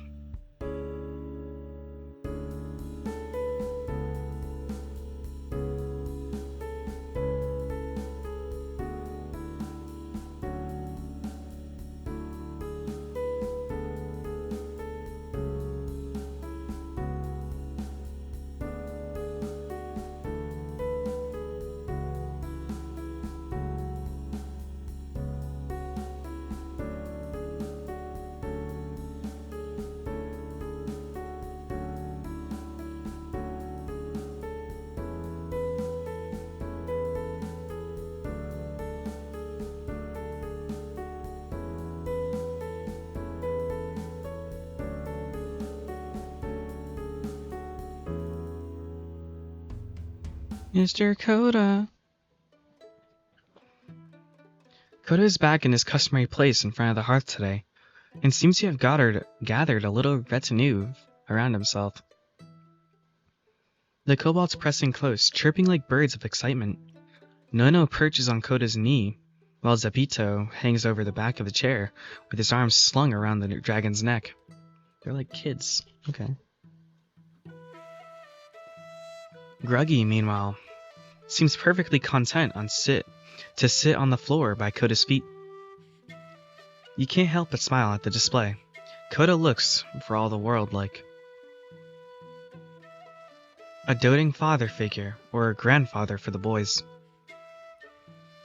Mr. Coda. Coda is back in his customary place in front of the hearth today, and seems to have gathered a little retinue around himself. The kobolds pressing close, chirping like birds of excitement. Nono perches on Coda's knee, while Zapito hangs over the back of the chair, with his arms slung around the dragon's neck. They're like kids. Okay. Gruggy, meanwhile, seems perfectly content to sit on the floor by Coda's feet. You can't help but smile at the display. Coda looks, for all the world, like a doting father figure, or a grandfather for the boys.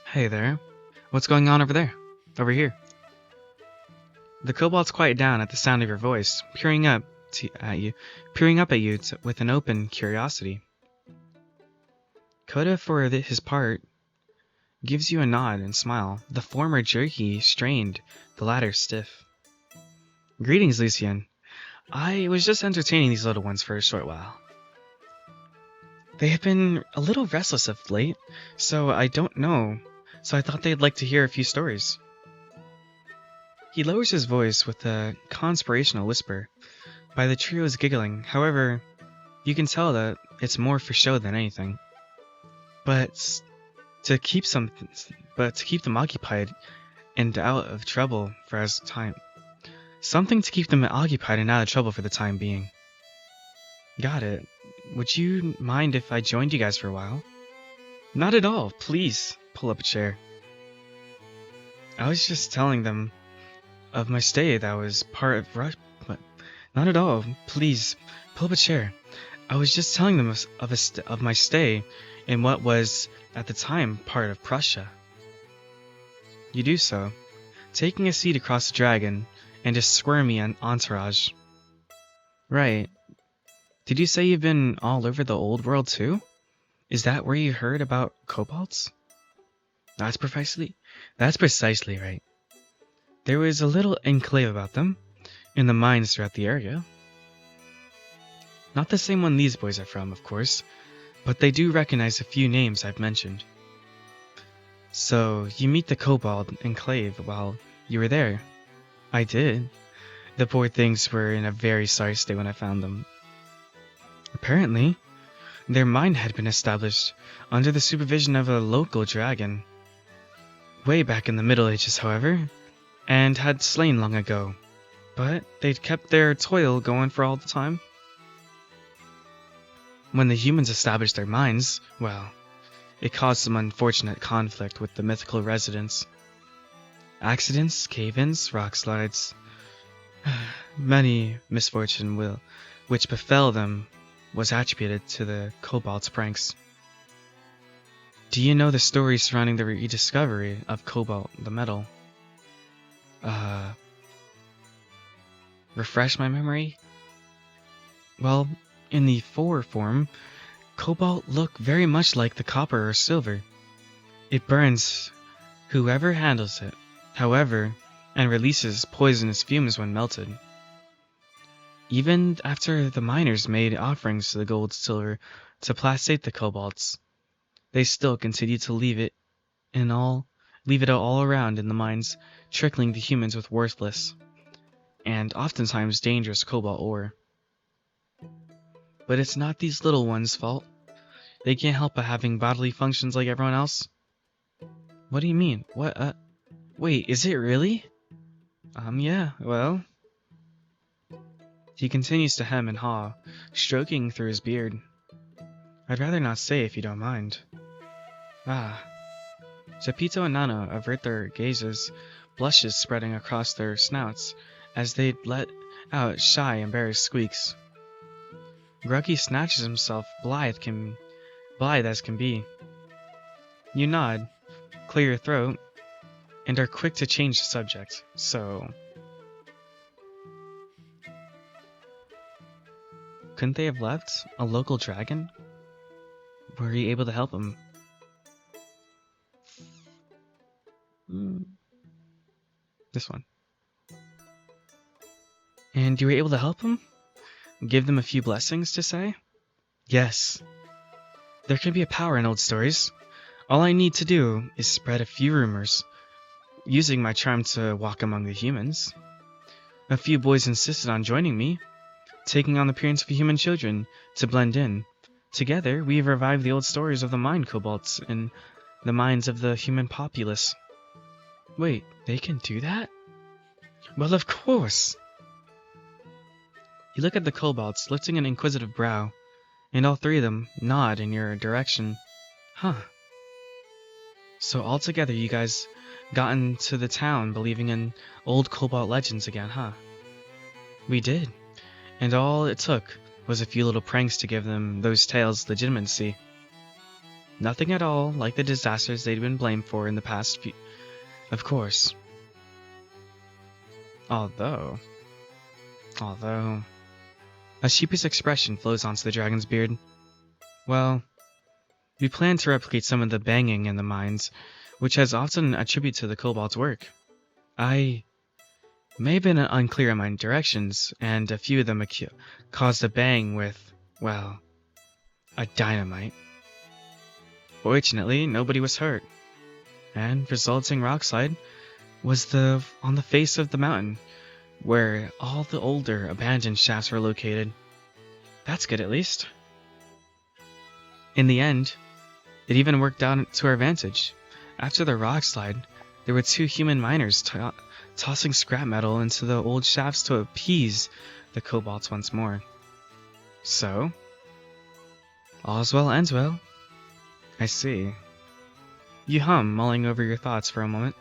Hey there. What's going on over there? Over here. The kobolds quiet down at the sound of your voice, peering up at you with an open curiosity. Coda, for his part, gives you a nod and smile, the former jerky strained, the latter stiff. Greetings, Lucien. I was just entertaining these little ones for a short while. They have been a little restless of late, so I don't know. So I thought they'd like to hear a few stories. He lowers his voice with a conspirational whisper. By the trio's giggling, however, you can tell that it's more for show than anything. But to keep them occupied and out of trouble for as time. Something to keep them occupied and out of trouble for the time being. Got it. Would you mind if I joined you guys for a while? Not at all. Please, pull up a chair. I was just telling them of my stay that was part of Russia, but not at all. Please, pull up a chair. I was just telling them of my stay in what was, at the time, part of Prussia. You do so, taking a seat across the dragon and a squirmy entourage. Right. Did you say you've been all over the old world too? Is that where you heard about kobolds? That's precisely right. There was a little enclave about them, in the mines throughout the area. Not the same one these boys are from, of course, but they do recognize a few names I've mentioned. So, you meet the kobold enclave while you were there? I did. The poor things were in a very sorry state when I found them. Apparently, their mine had been established under the supervision of a local dragon. Way back in the Middle Ages, however, and had slain long ago. But they'd kept their toil going for all the time. When the humans established their mines, well, it caused some unfortunate conflict with the mythical residents. Accidents, cave-ins, rock slides. Many misfortune which befell them was attributed to the kobold's pranks. Do you know the story surrounding the rediscovery of cobalt, the metal? Refresh my memory? Well, in the form, cobalt look very much like the copper or silver. It burns whoever handles it, however, and releases poisonous fumes when melted. Even after the miners made offerings to the gold and silver to placate the kobolds, they still continued to leave it all around in the mines, trickling the humans with worthless and oftentimes dangerous cobalt ore. But it's not these little ones' fault. They can't help but having bodily functions like everyone else. What do you mean? What, wait, is it really? Yeah, well... He continues to hem and haw, stroking through his beard. I'd rather not say if you don't mind. Zapito and Nana avert their gazes, blushes spreading across their snouts as they let out shy, embarrassed squeaks. Gruggy snatches himself blithe as can be. You nod, clear your throat, and are quick to change the subject. So... couldn't they have left a local dragon? Were you able to help him? This one. And you were able to help him? Give them a few blessings to say? Yes. There can be a power in old stories. All I need to do is spread a few rumors, using my charm to walk among the humans. A few boys insisted on joining me, taking on the appearance of human children to blend in. Together, we have revived the old stories of the mine kobolds in the minds of the human populace. Wait, they can do that? Well, of course! You look at the kobolds, lifting an inquisitive brow, and all three of them nod in your direction. Huh. So altogether you guys got into the town believing in old kobold legends again, huh? We did. And all it took was a few little pranks to give them those tales legitimacy. Nothing at all like the disasters they'd been blamed for in the past few... Of course. Although... A sheepish expression flows onto the dragon's beard. Well, we plan to replicate some of the banging in the mines which has often attributed to the kobold's work. I may have been unclear in my directions, and a few of them caused a bang with, well, a dynamite. Fortunately, nobody was hurt, and resulting rockslide was on the face of the mountain, where all the older abandoned shafts were located. That's good, at least. In the end, it even worked out to our advantage. After the rockslide, there were 2 human miners tossing scrap metal into the old shafts to appease the kobolds once more. So, all's well ends well. I see. You hum, mulling over your thoughts for a moment.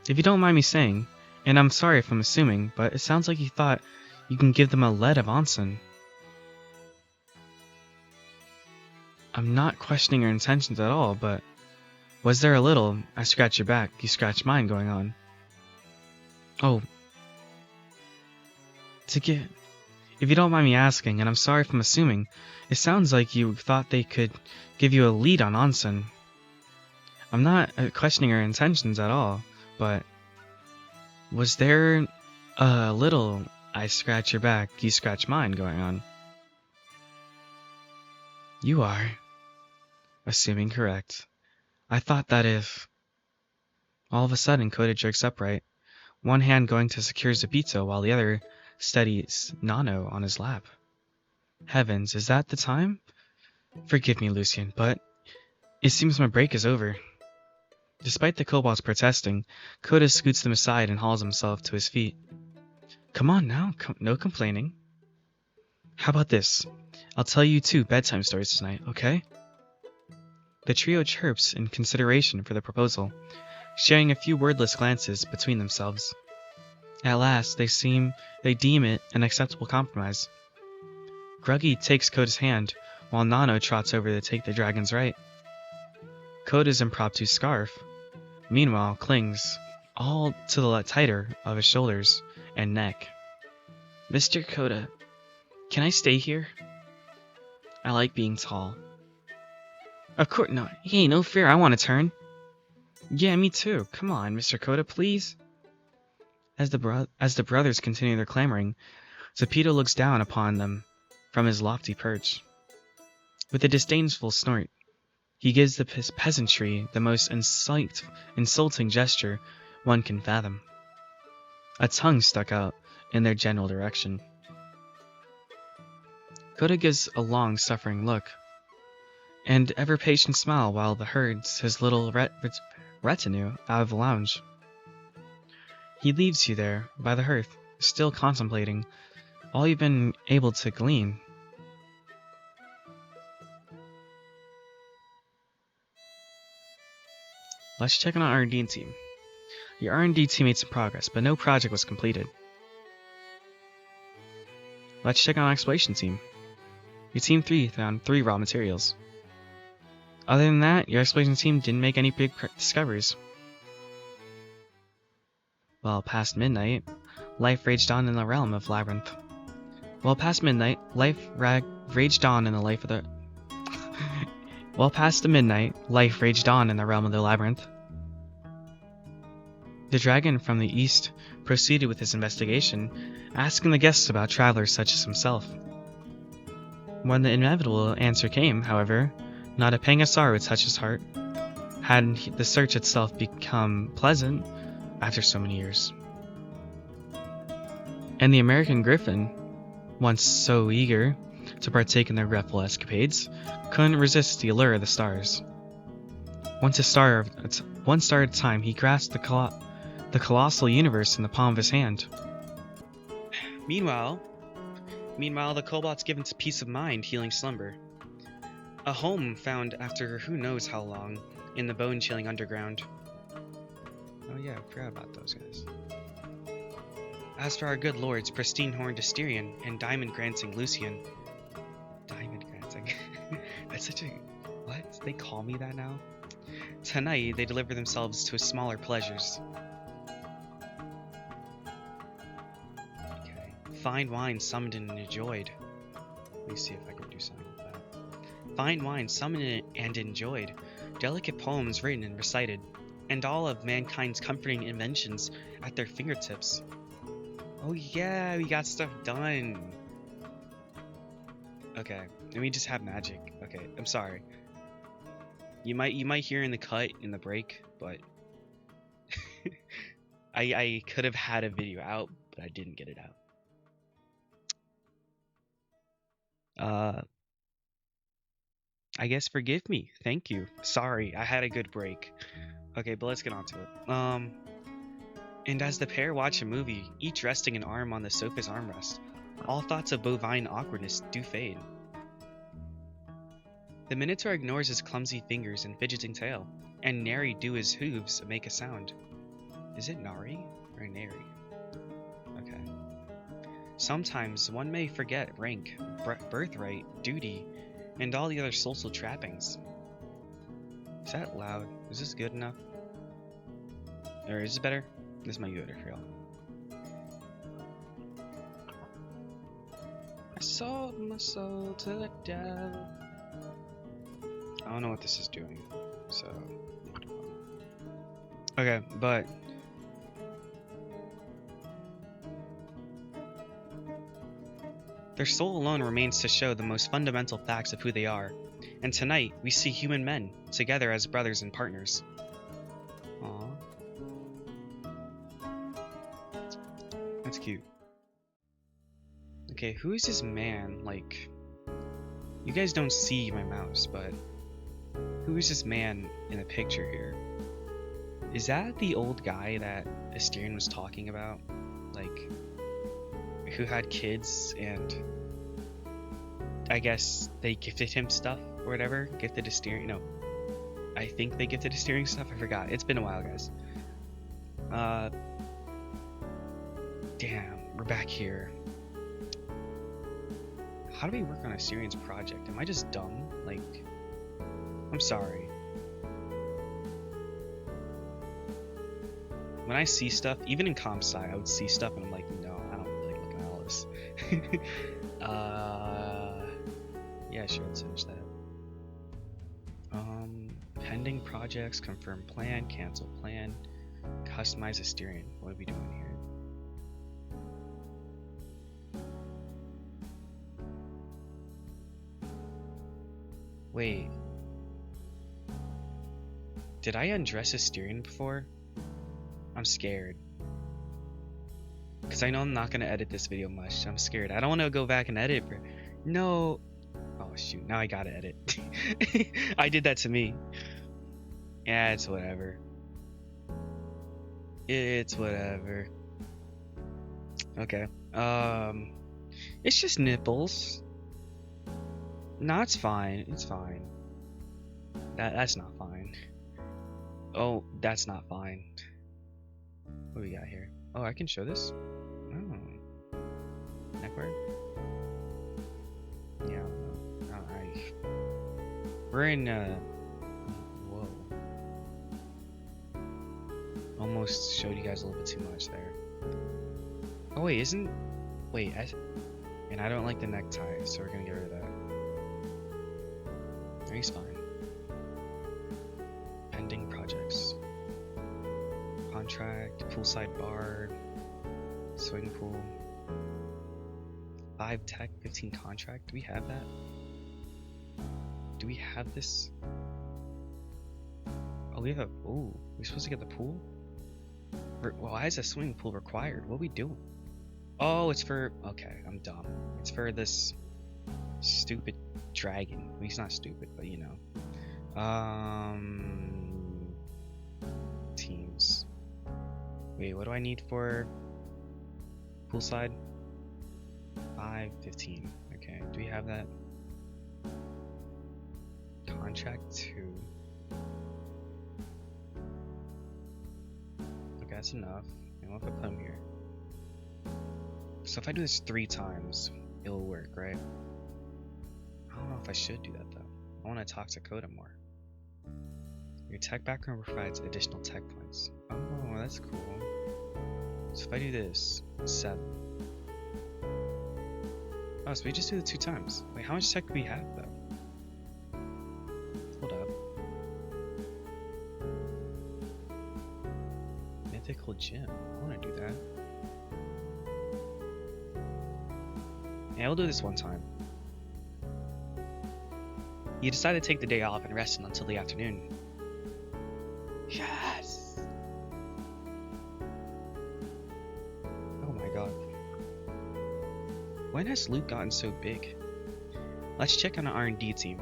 If you don't mind me saying, and I'm sorry if I'm assuming, but it sounds like you thought you can give them a lead of onsen. I'm not questioning your intentions at all, but was there a little, I scratch your back, you scratch mine going on? Oh. If you don't mind me asking, and I'm sorry if I'm assuming, it sounds like you thought they could give you a lead on onsen. I'm not questioning your intentions at all, but was there a little, I scratch your back, you scratch mine going on? You are assuming correct. I thought that if... All of a sudden, Coda jerks upright, one hand going to secure Zapito while the other steadies Nano on his lap. Heavens, is that the time? Forgive me, Lucian, but it seems my break is over. Despite the kobolds protesting, Coda scoots them aside and hauls himself to his feet. Come on now, no complaining. How about this? I'll tell you 2 bedtime stories tonight, okay? The trio chirps in consideration for the proposal, sharing a few wordless glances between themselves. At last, they deem it an acceptable compromise. Gruggy takes Coda's hand, while Nano trots over to take the dragon's right. Coda's impromptu scarf, meanwhile, clings all to the tighter of his shoulders and neck. Mr. Coda, can I stay here? I like being tall. Of course not. Hey, no fair, I want to turn. Yeah, me too. Come on, Mr. Coda, please. As the brothers continue their clamoring, Zapito looks down upon them from his lofty perch. With a disdainful snort, he gives the peasantry the most insulting gesture one can fathom. A tongue stuck out in their general direction. Coda gives a long-suffering look, and ever-patient smile while the herds his little retinue out of the lounge. He leaves you there, by the hearth, still contemplating all you've been able to glean. Let's check on our R&D team. Your R&D team made some progress, but no project was completed. Let's check on our exploration team. Your team 3 found 3 raw materials. Other than that, your exploration team didn't make any big discoveries. Well, past midnight, life raged on in the realm of Labyrinth. Well, past midnight, life raged on in the life of the... Well, past the midnight, life raged on in the realm of the Labyrinth. The dragon from the east proceeded with his investigation, asking the guests about travelers such as himself. When the inevitable answer came, however, not a pang of sorrow touched his heart. Had the search itself become pleasant after so many years? And the American Griffin, once so eager to partake in their regretful escapades, couldn't resist the allure of the stars. One star at a time, he grasped the colossal universe in the palm of his hand. Meanwhile, the kobold's given to peace of mind, healing slumber. A home found after who knows how long in the bone-chilling underground. Oh yeah, I forgot about those guys. As for our good lords, pristine-horned Asterion and diamond-granting Lucian. Diamond-granting? That's such a... What? They call me that now? Tonight, they deliver themselves to smaller pleasures. Okay. Fine wine summoned and enjoyed. Let me see if I can do something with that. Fine wine summoned and enjoyed. delicate poems written and recited, and all of mankind's comforting inventions at their fingertips. Oh yeah, we got stuff done. Okay, and we just have magic. Okay, I'm sorry. You might hear in the cut in the break, but I could have had a video out, but I didn't get it out. I guess forgive me. Thank you. Sorry, I had a good break. Okay, but let's get on to it. And as the pair watch a movie, each resting an arm on the sofa's armrest, all thoughts of bovine awkwardness do fade. The Minotaur ignores his clumsy fingers and fidgeting tail, and nary do his hooves make a sound. Is it Nari or Nary? Okay. Sometimes one may forget rank, birthright, duty, and all the other social trappings. Is that loud? Is this good enough? Or is it better? This might be better for y'all. I sold my soul to the devil. I don't know what this is doing, so... Okay, but... Their soul alone remains to show the most fundamental facts of who they are, and tonight we see human men, together as brothers and partners. Aww. That's cute. Okay, who is this man? Like, you guys don't see my mouse, but who is this man in the picture here? Is that the old guy that Asterion was talking about? Like, who had kids and I guess they gifted him stuff or whatever? Gifted Asterion? No. I think they gifted Asterion stuff? I forgot. It's been a while, guys. Damn, we're back here. How do we work on Asterion's project? Am I just dumb? Like, I'm sorry. When I see stuff, even in comp sci, I would see stuff and I'm like, no, I don't really like looking at all this. Yeah, sure, let's finish that. Pending projects, confirm plan, cancel plan, customize Asterion. What are we doing here? Wait. Did I undress Asterion before? I'm scared. Because I know I'm not going to edit this video much. I'm scared. I don't want to go back and edit. No. Oh, shoot. Now I got to edit. I did that to me. Yeah, it's whatever. It's whatever. Okay. It's just nipples. No, it's fine. It's fine. That's not fine. Oh, that's not fine. What do we got here? Oh, I can show this? Oh. Neckwear? Yeah. Alright. We're in, whoa. Almost showed you guys a little bit too much there. Oh, wait, and I don't like the necktie, so we're gonna get rid of that. He's fine. Pending projects. Contract, poolside bar, swimming pool. 5 tech, 15 contract. Do we have that? Do we have this? Oh, we have a... Ooh, we're supposed to get the pool? Why is a swimming pool required? What are we doing? Oh, it's for... Okay, I'm dumb. It's for this stupid dragon. Well, he's not stupid, but you know. Teams. Wait, what do I need for poolside? 5, 15. Okay, do we have that? Contract 2. Okay, that's enough. And what if I put him here? So if I do this 3 times, it'll work, right? I don't know if I should do that though. I want to talk to Coda more. Your tech background provides additional tech points. Oh, that's cool. So if I do this, 7. Oh, so we just do it 2 times. Wait, how much tech do we have though? Hold up. Mythical gym. I want to do that. Yeah, we'll do this one time. You decide to take the day off and rest until the afternoon. Yes! Oh my god. When has Luke gotten so big? Let's check on the R&D team.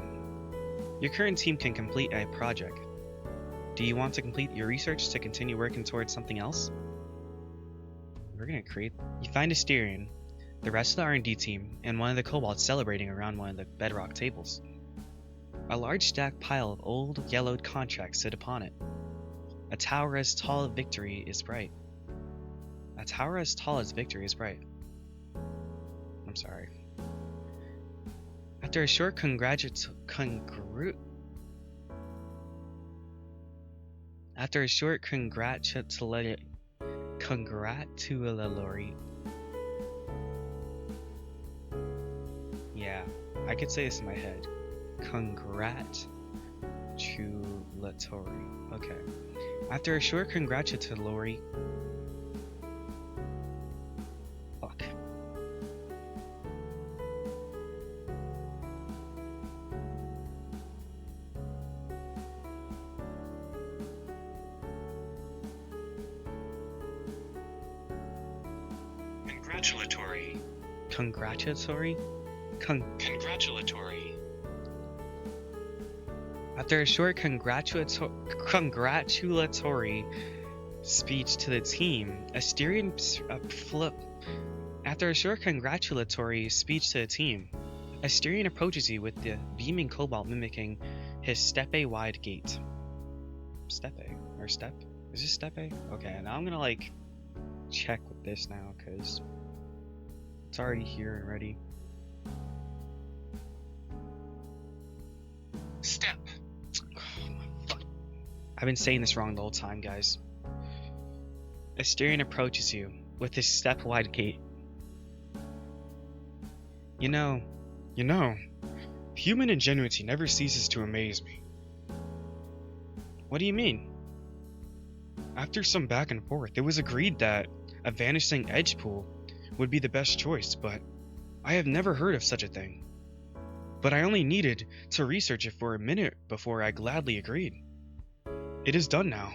Your current team can complete a project. Do you want to complete your research to continue working towards something else? We're gonna create... You find a Styrian, the rest of the R&D team, and one of the kobolds celebrating around one of the bedrock tables. A large stacked pile of old, yellowed contracts sit upon it. A tower as tall as Victory is bright. A tower as tall as Victory is bright. I'm sorry. After a short congratulatory yeah, I could say this in my head. Congratulatory. Okay. After a short congratulatory... Fuck. Congratulatory. Congratulatory? Congratulatory. After a short congratulatory speech to the team, After a short congratulatory speech to the team, Asterion approaches you with the beaming cobalt mimicking his steppe-wide gait. Steppe? Or step? Is this steppe? Okay, now I'm gonna like check with this now because it's already here and ready. Step. I've been saying this wrong the whole time, guys. Asterion approaches you with his step-wide gait. You know, human ingenuity never ceases to amaze me. What do you mean? After some back and forth, it was agreed that a vanishing edge pool would be the best choice, but I have never heard of such a thing. But I only needed to research it for a minute before I gladly agreed. It is done now.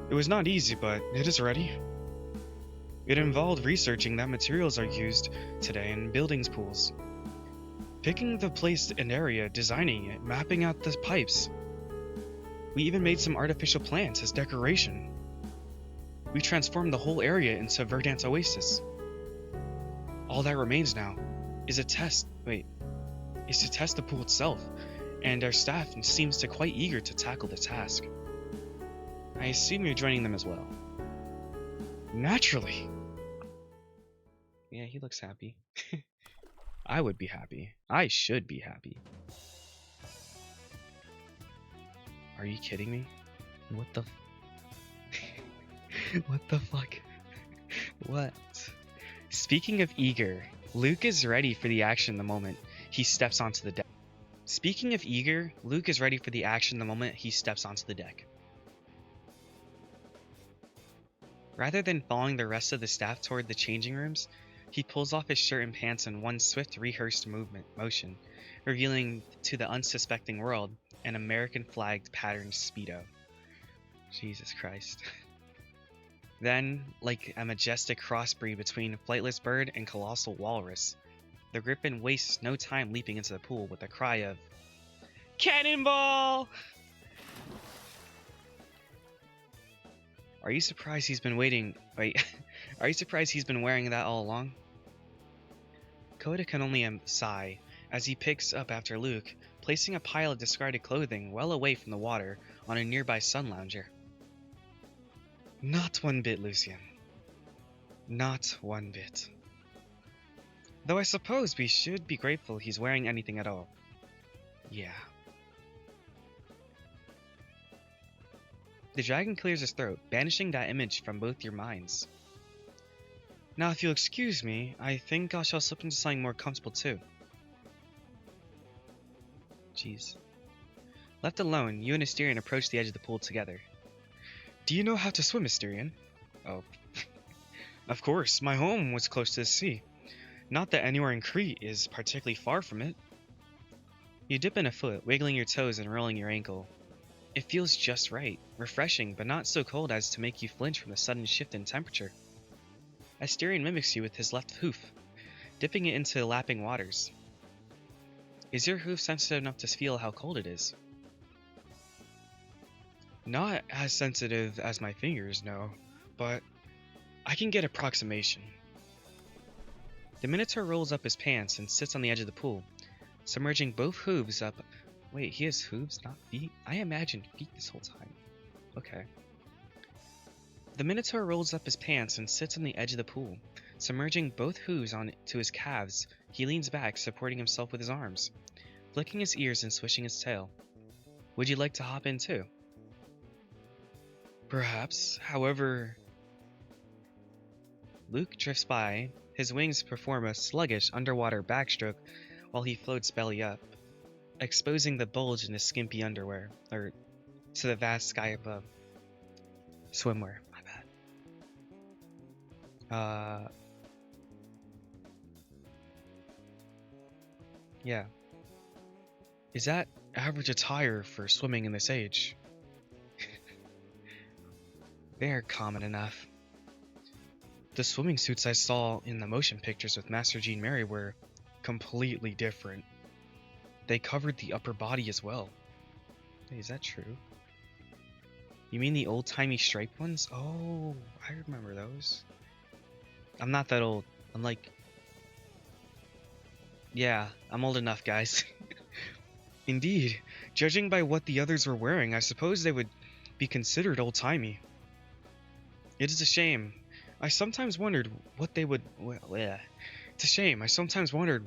It was not easy, but it is ready. It involved researching that materials are used today in buildings pools. Picking the place and area, designing it, mapping out the pipes. We even made some artificial plants as decoration. We transformed the whole area into a verdant oasis. All that remains now is to test the pool itself, and our staff seems to quite eager to tackle the task. I assume you're joining them as well. Naturally. Yeah, he looks happy. I would be happy. I should be happy. Are you kidding me? What the... What the fuck? What? Speaking of eager, Luke is ready for the action the moment he steps onto the deck. Speaking of eager, Luke is ready for the action the moment he steps onto the deck. Rather than following the rest of the staff toward the changing rooms, he pulls off his shirt and pants in one swift, rehearsed motion, revealing to the unsuspecting world an American flagged patterned Speedo. Jesus Christ. Then, like a majestic crossbreed between a flightless bird and colossal walrus, the griffin wastes no time leaping into the pool with a cry of "Cannonball!" Are you surprised he's been waiting? Wait, are you surprised he's been wearing that all along? Coda can only sigh as he picks up after Luke, placing a pile of discarded clothing well away from the water on a nearby sun lounger. Not one bit, Lucian. Not one bit. Though I suppose we should be grateful he's wearing anything at all. Yeah. The dragon clears his throat, banishing that image from both your minds. Now, if you'll excuse me, I think I shall slip into something more comfortable too. Jeez. Left alone, you and Asterion approach the edge of the pool together. Do you know how to swim, Asterion? Oh, of course, my home was close to the sea. Not that anywhere in Crete is particularly far from it. You dip in a foot, wiggling your toes and rolling your ankle. It feels just right, refreshing, but not so cold as to make you flinch from the sudden shift in temperature. Asterion mimics you with his left hoof, dipping it into the lapping waters. Is your hoof sensitive enough to feel how cold it is? Not as sensitive as my fingers, no, but I can get approximation. The Minotaur rolls up his pants and sits on the edge of the pool, submerging both hooves up. Wait, he has hooves, not feet? I imagined feet this whole time. Okay. The Minotaur rolls up his pants and sits on the edge of the pool, submerging both hooves onto his calves. He leans back, supporting himself with his arms, flicking his ears and swishing his tail. Would you like to hop in too? Perhaps. However, Luke drifts by. His wings perform a sluggish underwater backstroke while he floats belly up, exposing the bulge in his skimpy underwear, or to the vast sky above. Swimwear, my bad. Yeah. Is that average attire for swimming in this age? They're common enough. The swimming suits I saw in the motion pictures with Master Jean Mary were completely different. They covered the upper body as well. Hey, is that true? You mean the old-timey striped ones? Oh, I remember those. I'm not that old. I'm like... Yeah, I'm old enough, guys. Indeed, judging by what the others were wearing, I suppose they would be considered old-timey. It is a shame. I sometimes wondered what they would... It's a shame. I sometimes wondered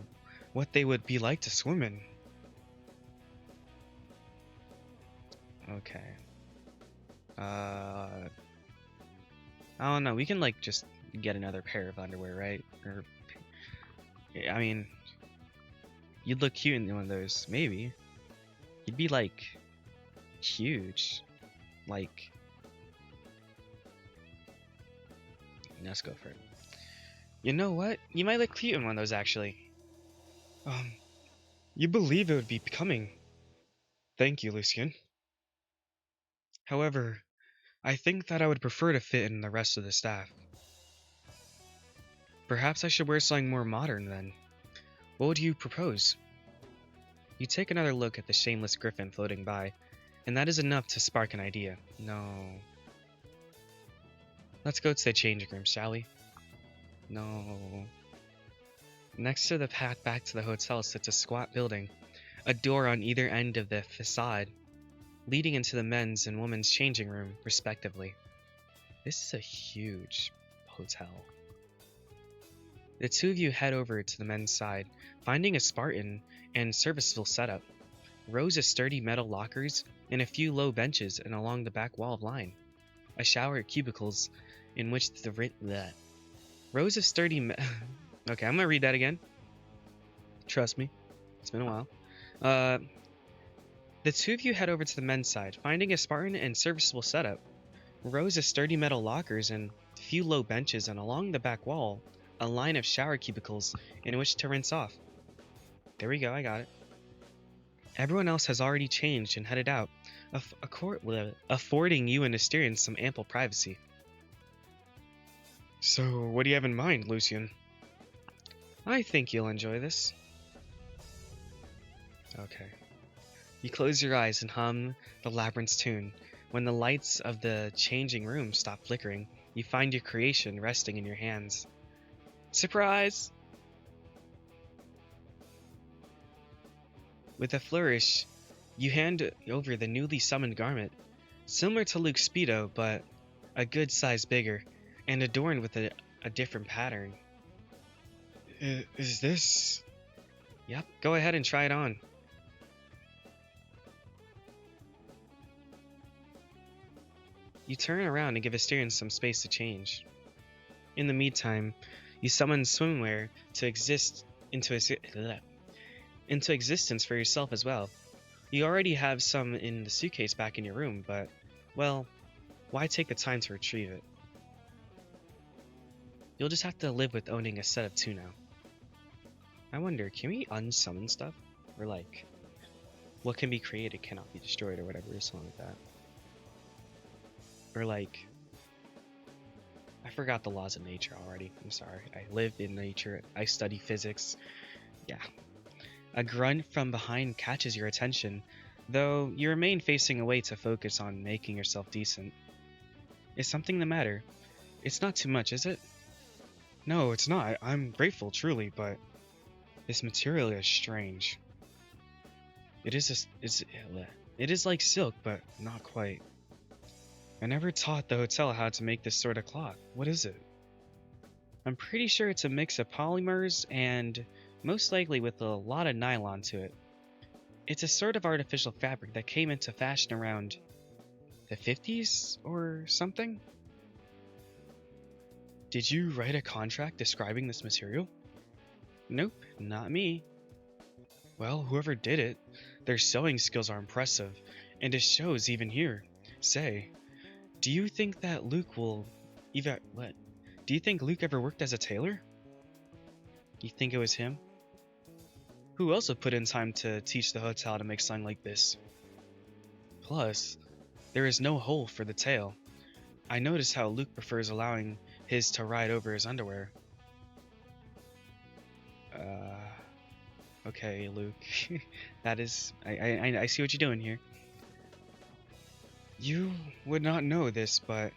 what they would be like to swim in. Okay. I don't know. We can, like, just get another pair of underwear, right? Or... I mean... You'd look cute in one of those. Maybe. You'd be, like... huge. Like... Let's go for it. You know what? You might look cute in one of those, actually. You believe it would be becoming. Thank you, Lucian. However, I think that I would prefer to fit in the rest of the staff. Perhaps I should wear something more modern, then. What would you propose? You take another look at the Shameless griffin floating by, and that is enough to spark an idea. No. Let's go to the changing room, shall we? No. Next to the path back to the hotel sits a squat building, a door on either end of the facade, leading into the men's and women's changing room, respectively. This is a huge hotel. The two of you head over to the men's side, finding a Spartan and serviceable setup, rows of sturdy metal lockers, and a few low benches and along the back wall of line. A shower at cubicles in which rows of sturdy okay, I'm gonna read that again. Trust me, it's been a while. The two of you head over to the men's side, finding a Spartan and serviceable setup, rows of sturdy metal lockers and a few low benches, and along the back wall, a line of shower cubicles in which to rinse off. There we go, I got it. Everyone else has already changed and headed out, affording you and Asterion some ample privacy. So, what do you have in mind, Lucian? I think you'll enjoy this. Okay. You close your eyes and hum the labyrinth's tune. When the lights of the changing room stop flickering, you find your creation resting in your hands. Surprise! With a flourish, you hand over the newly summoned garment, similar to Luke's Speedo, but a good size bigger, and adorned with a different pattern. Is this... Yep, go ahead and try it on. You turn around and give Asterion some space to change. In the meantime, you summon swimwear to exist into existence for yourself as well. You already have some in the suitcase back in your room, but, well, why take the time to retrieve it? You'll just have to live with owning a set of two now. I wonder, can we unsummon stuff? Or like, what can be created cannot be destroyed or whatever, or something like that. Or like, I forgot the laws of nature already. I'm sorry. I live in nature. I study physics. Yeah. A grunt from behind catches your attention, though you remain facing away to focus on making yourself decent. Is something the matter? It's not too much, is it? No, it's not. I'm grateful, truly, but this material is strange. It is like silk, but not quite. I never taught the hotel how to make this sort of cloth. What is it? I'm pretty sure it's a mix of polymers and most likely with a lot of nylon to it. It's a sort of artificial fabric that came into fashion around the 50s or something? Did you write a contract describing this material? Nope, not me. Well, whoever did it, their sewing skills are impressive, and it shows even here. Say, do you think that Luke will what? Do you think Luke ever worked as a tailor? You think it was him? Who else would put in time to teach the hotel how to make something like this? Plus, there is no hole for the tail. I noticed how Luke prefers allowing his to ride over his underwear. Okay, Luke. That is... I see what you're doing here. You would not know this, but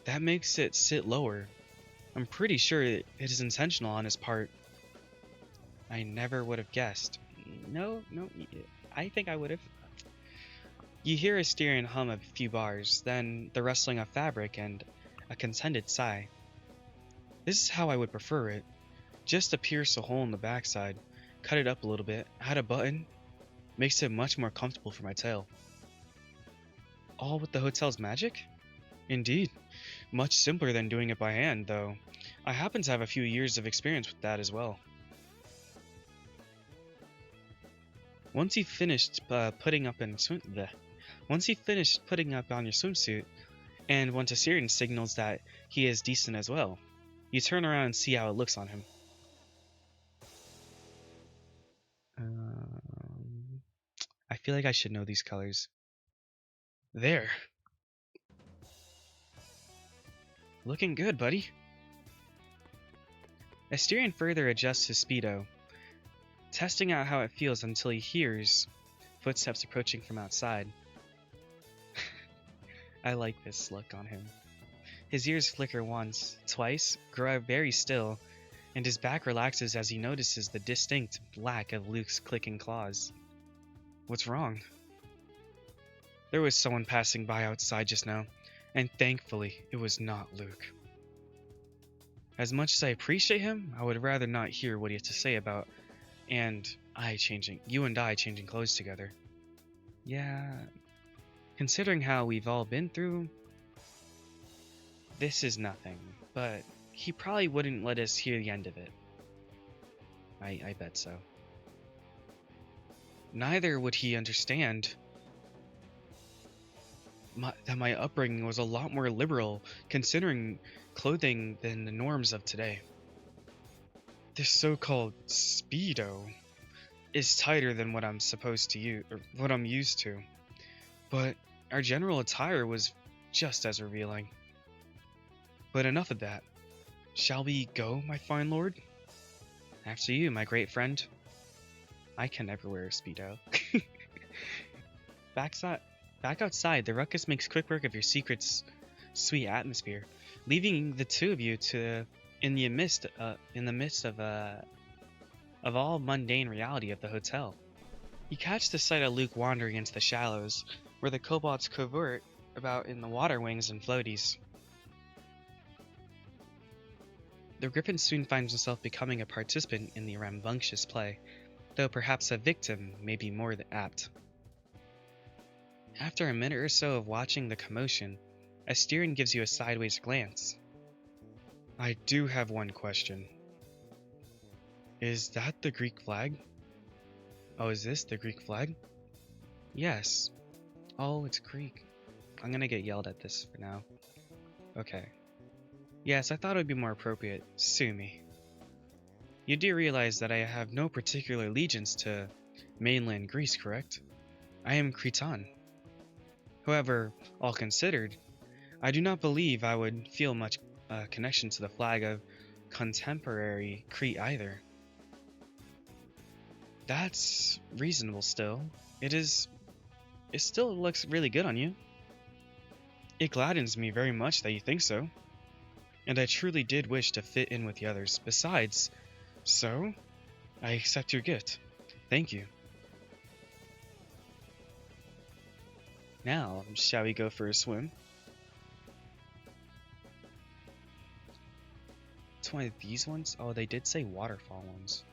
that makes it sit lower. I'm pretty sure it is intentional on his part. I never would have guessed. No, I think I would have. You hear a Styrian hum of a few bars, then the rustling of fabric and a contented sigh. This is how I would prefer it. Just to pierce a hole in the backside, cut it up a little bit, add a button, makes it much more comfortable for my tail. All with the hotel's magic? Indeed. Much simpler than doing it by hand, though. I happen to have a few years of experience with that as well. Once you finished putting up on your swimsuit, and once a Syrian signals that he is decent as well, you turn around and see how it looks on him. I feel like I should know these colors. There. Looking good, buddy. Asterion further adjusts his speedo, testing out how it feels until he hears footsteps approaching from outside. I like this look on him. His ears flicker once, twice, grow very still, and his back relaxes as he notices the distinct lack of Luke's clicking claws. What's wrong? There was someone passing by outside just now, and thankfully it was not Luke. As much as I appreciate him, I would rather not hear what he has to say about you and I changing clothes together. Yeah, considering how we've all been through, this is nothing, but he probably wouldn't let us hear the end of it. I bet so. Neither would he understand that my upbringing was a lot more liberal considering clothing than the norms of today. This so-called speedo is tighter than what I'm supposed to use, or what I'm used to, but our general attire was just as revealing. But enough of that. Shall we go, my fine lord? After you, my great friend. I can never wear a speedo. Back outside, the ruckus makes quick work of your secret's sweet atmosphere, leaving the two of you in the midst of all mundane reality of the hotel. You catch the sight of Luke wandering into the shallows, where the kobolds covert about in the water wings and floaties. The Griffin soon finds himself becoming a participant in the rambunctious play, though perhaps a victim may be more apt. After a minute or so of watching the commotion, Asterion gives you a sideways glance. I do have one question. Is that the Greek flag? Oh, is this the Greek flag? Yes. Oh, it's Greek. I'm gonna get yelled at this for now. Okay. Yes, I thought it would be more appropriate. Sue me. You do realize that I have no particular allegiance to mainland Greece, correct? I am Cretan. However, all considered, I do not believe I would feel much connection to the flag of contemporary Crete either. That's reasonable still. It still looks really good on you. It gladdens me very much that you think so. And I truly did wish to fit in with the others. Besides, so, I accept your gift. Thank you. Now, shall we go for a swim? It's one of these ones? Oh, they did say waterfall ones.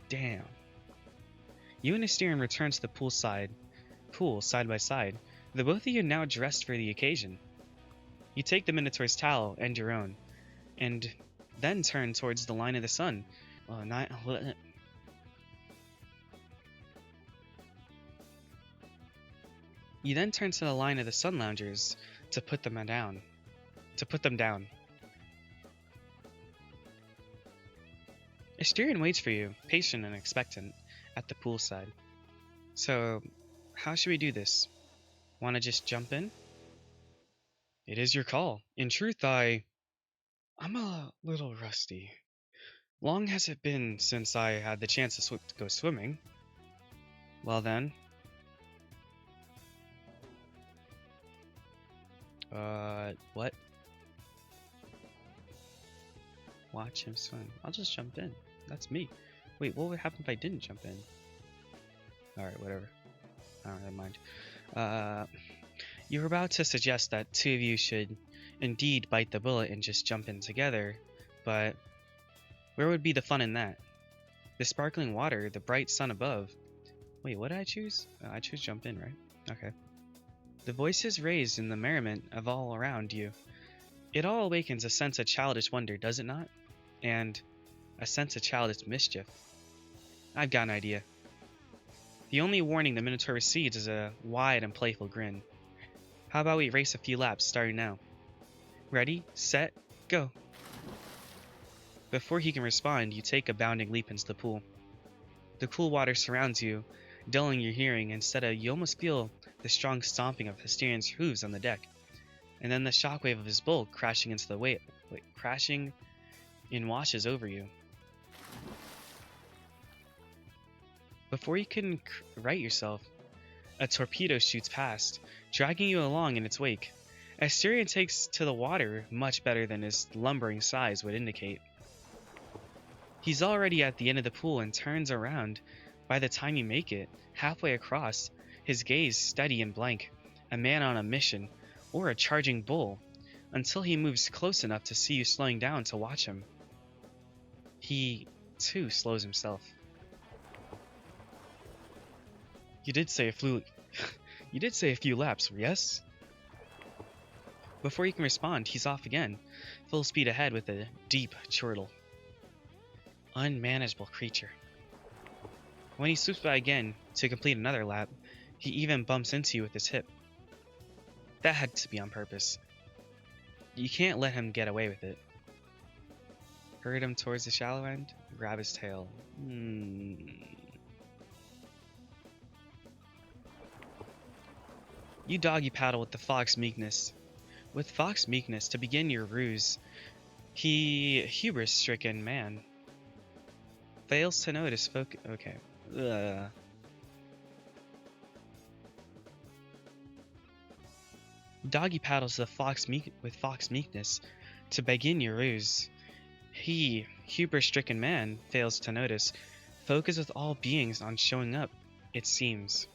Damn. You and Asterion return to the pool side by side. The both of you are now dressed for the occasion. You take the Minotaur's towel and your own, and then turn towards the line of the sun. You then turn to the line of the sun loungers to put them down. Asterion waits for you, patient and expectant, at the poolside. So, how should we do this? Want to just jump in? It is your call. In truth, I'm a little rusty. Long has it been since I had the chance to go swimming. Well then. What? Watch him swim. I'll just jump in. That's me. Wait, what would happen if I didn't jump in? Alright, whatever. Alright, never mind. You were about to suggest that two of you should indeed bite the bullet and just jump in together, but where would be the fun in that? The sparkling water, the bright sun above. Wait, what did I choose? I choose jump in, right? Okay. The voices raised in the merriment of all around you. It all awakens a sense of childish wonder, does it not? And a sense of childish mischief. I've got an idea. The only warning the Minotaur receives is a wide and playful grin. How about we race a few laps, starting now? Ready, set, go. Before he can respond, you take a bounding leap into the pool. The cool water surrounds you, dulling your hearing. Instead, you almost feel the strong stomping of Asterion's hooves on the deck, and then the shockwave of his bulk crashing into the wave, crashing in washes over you. Before you can right yourself, a torpedo shoots past, dragging you along in its wake. Asterion takes to the water much better than his lumbering size would indicate. He's already at the end of the pool and turns around. By the time you make it, halfway across, his gaze steady and blank, a man on a mission, or a charging bull, until he moves close enough to see you slowing down to watch him. He, too, slows himself. You did say a few laps, yes? Before you can respond, he's off again, full speed ahead with a deep chortle. Unmanageable creature. When he swoops by again to complete another lap, he even bumps into you with his hip. That had to be on purpose. You can't let him get away with it. Herd him towards the shallow end, grab his tail. You doggy paddle with the fox meekness. With fox meekness to begin your ruse, hubris-stricken man fails to notice okay. Doggy paddles the with fox meekness to begin your ruse. He, hubris-stricken man, fails to notice. Focus with all beings on showing up, it seems.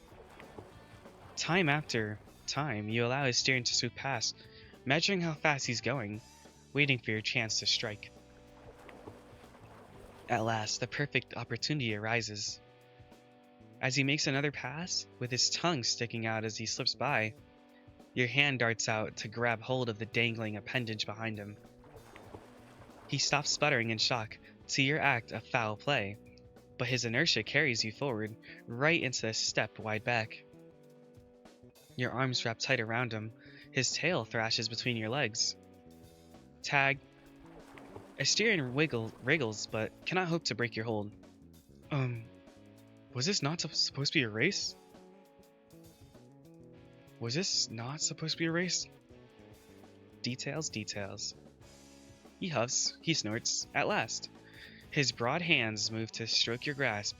Time after time, you allow his steering to swoop past, measuring how fast he's going, waiting for your chance to strike. At last, the perfect opportunity arises. As he makes another pass, with his tongue sticking out as he slips by, your hand darts out to grab hold of the dangling appendage behind him. He stops sputtering in shock to your act of foul play, but his inertia carries you forward, right into the step wide back. Your arms wrap tight around him, his tail thrashes between your legs. Tag, Asterion wriggles, but cannot hope to break your hold. Was this not supposed to be a race? Was this not supposed to be a race? Details, details. He huffs, he snorts, at last. His broad hands move to stroke your grasp,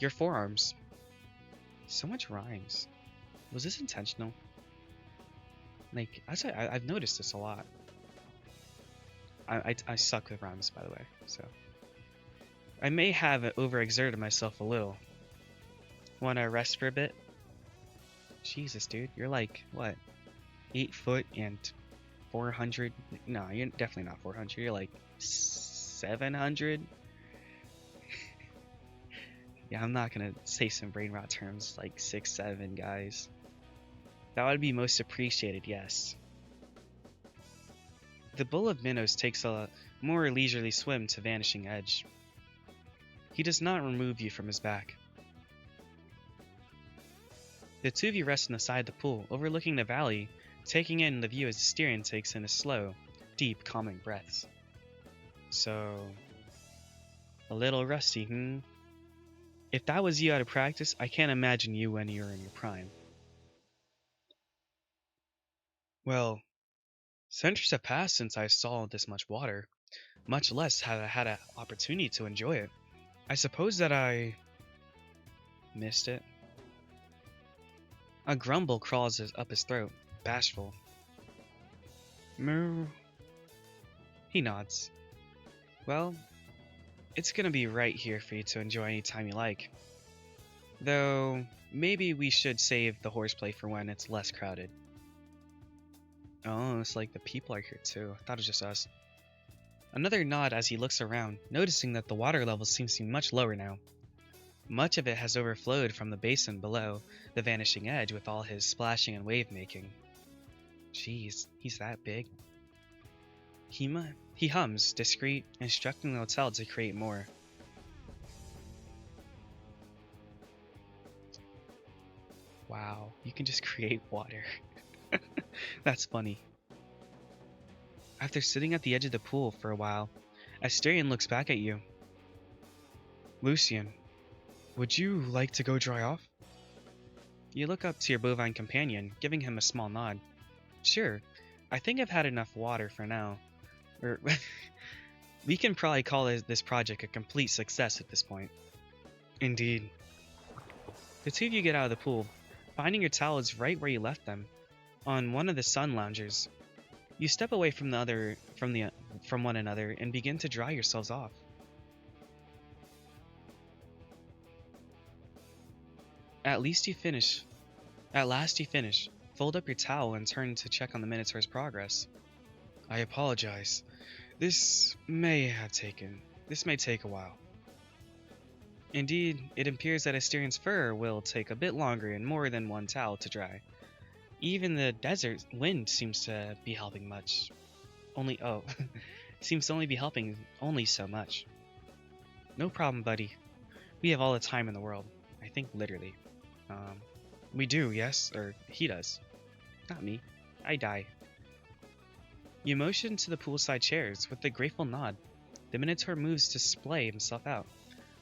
your forearms. So much rhymes. Was this intentional? Like, I've noticed this a lot. I suck with rhymes, by the way, so. I may have overexerted myself a little. Wanna rest for a bit? Jesus, dude, you're like, what? 8 foot and 400? No, you're definitely not 400. You're like 700? Yeah, I'm not gonna say some brain rot terms like 6'7", guys. That would be most appreciated, yes. The Bull of Minos takes a more leisurely swim to Vanishing Edge. He does not remove you from his back. The two of you rest on the side of the pool, overlooking the valley, taking in the view as Asterion takes in his slow, deep, calming breaths. So, a little rusty, hmm? If that was you out of practice, I can't imagine you when you're in your prime. Well, centuries have passed since I saw this much water, much less have I had an opportunity to enjoy it. I suppose that I missed it. A grumble crawls up his throat, bashful. Moo. He nods. Well, it's gonna be right here for you to enjoy any time you like. Though, maybe we should save the horseplay for when it's less crowded. Oh, it's like the people are here too. I thought it was just us. Another nod as he looks around, noticing that the water level seems to be much lower now. Much of it has overflowed from the basin below the Vanishing Edge with all his splashing and wave making. Jeez, he's that big. He hums, discreet, instructing the hotel to create more. Wow, you can just create water. That's funny. After sitting at the edge of the pool for a while, Asterion looks back at you. Lucian, would you like to go dry off? You look up to your bovine companion, giving him a small nod. Sure, I think I've had enough water for now. We can probably call this project a complete success at this point. Indeed. The two of you get out of the pool, finding your towels right where you left them, on one of the sun loungers. You step away from one another and begin to dry yourselves off. At last you finish. Fold up your towel and turn to check on the Minotaur's progress. I apologize. This may take a while. Indeed, it appears that Asterion's fur will take a bit longer and more than one towel to dry. Even the desert wind seems to be helping much. Seems to only be helping only so much. No problem, buddy. We have all the time in the world. I think literally. We do, yes? Or he does. Not me. I die. You motion to the poolside chairs with a grateful nod. The Minotaur moves to splay himself out,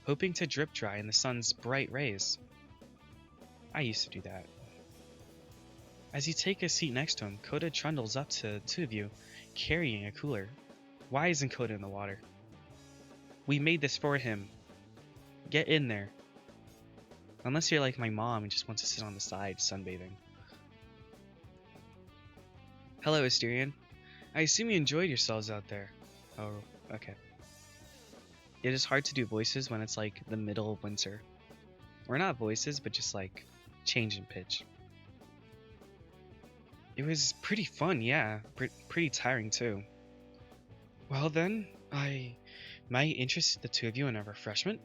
hoping to drip dry in the sun's bright rays. I used to do that. As you take a seat next to him, Coda trundles up to the two of you, carrying a cooler. Why isn't Coda in the water? We made this for him. Get in there. Unless you're like my mom and just wants to sit on the side sunbathing. Hello, Asterion. I assume you enjoyed yourselves out there. Oh, okay. It is hard to do voices when it's like the middle of winter. Or not voices, but just like change in pitch. It was pretty fun, yeah. Pretty tiring too. Well then, might interest the two of you in a refreshment?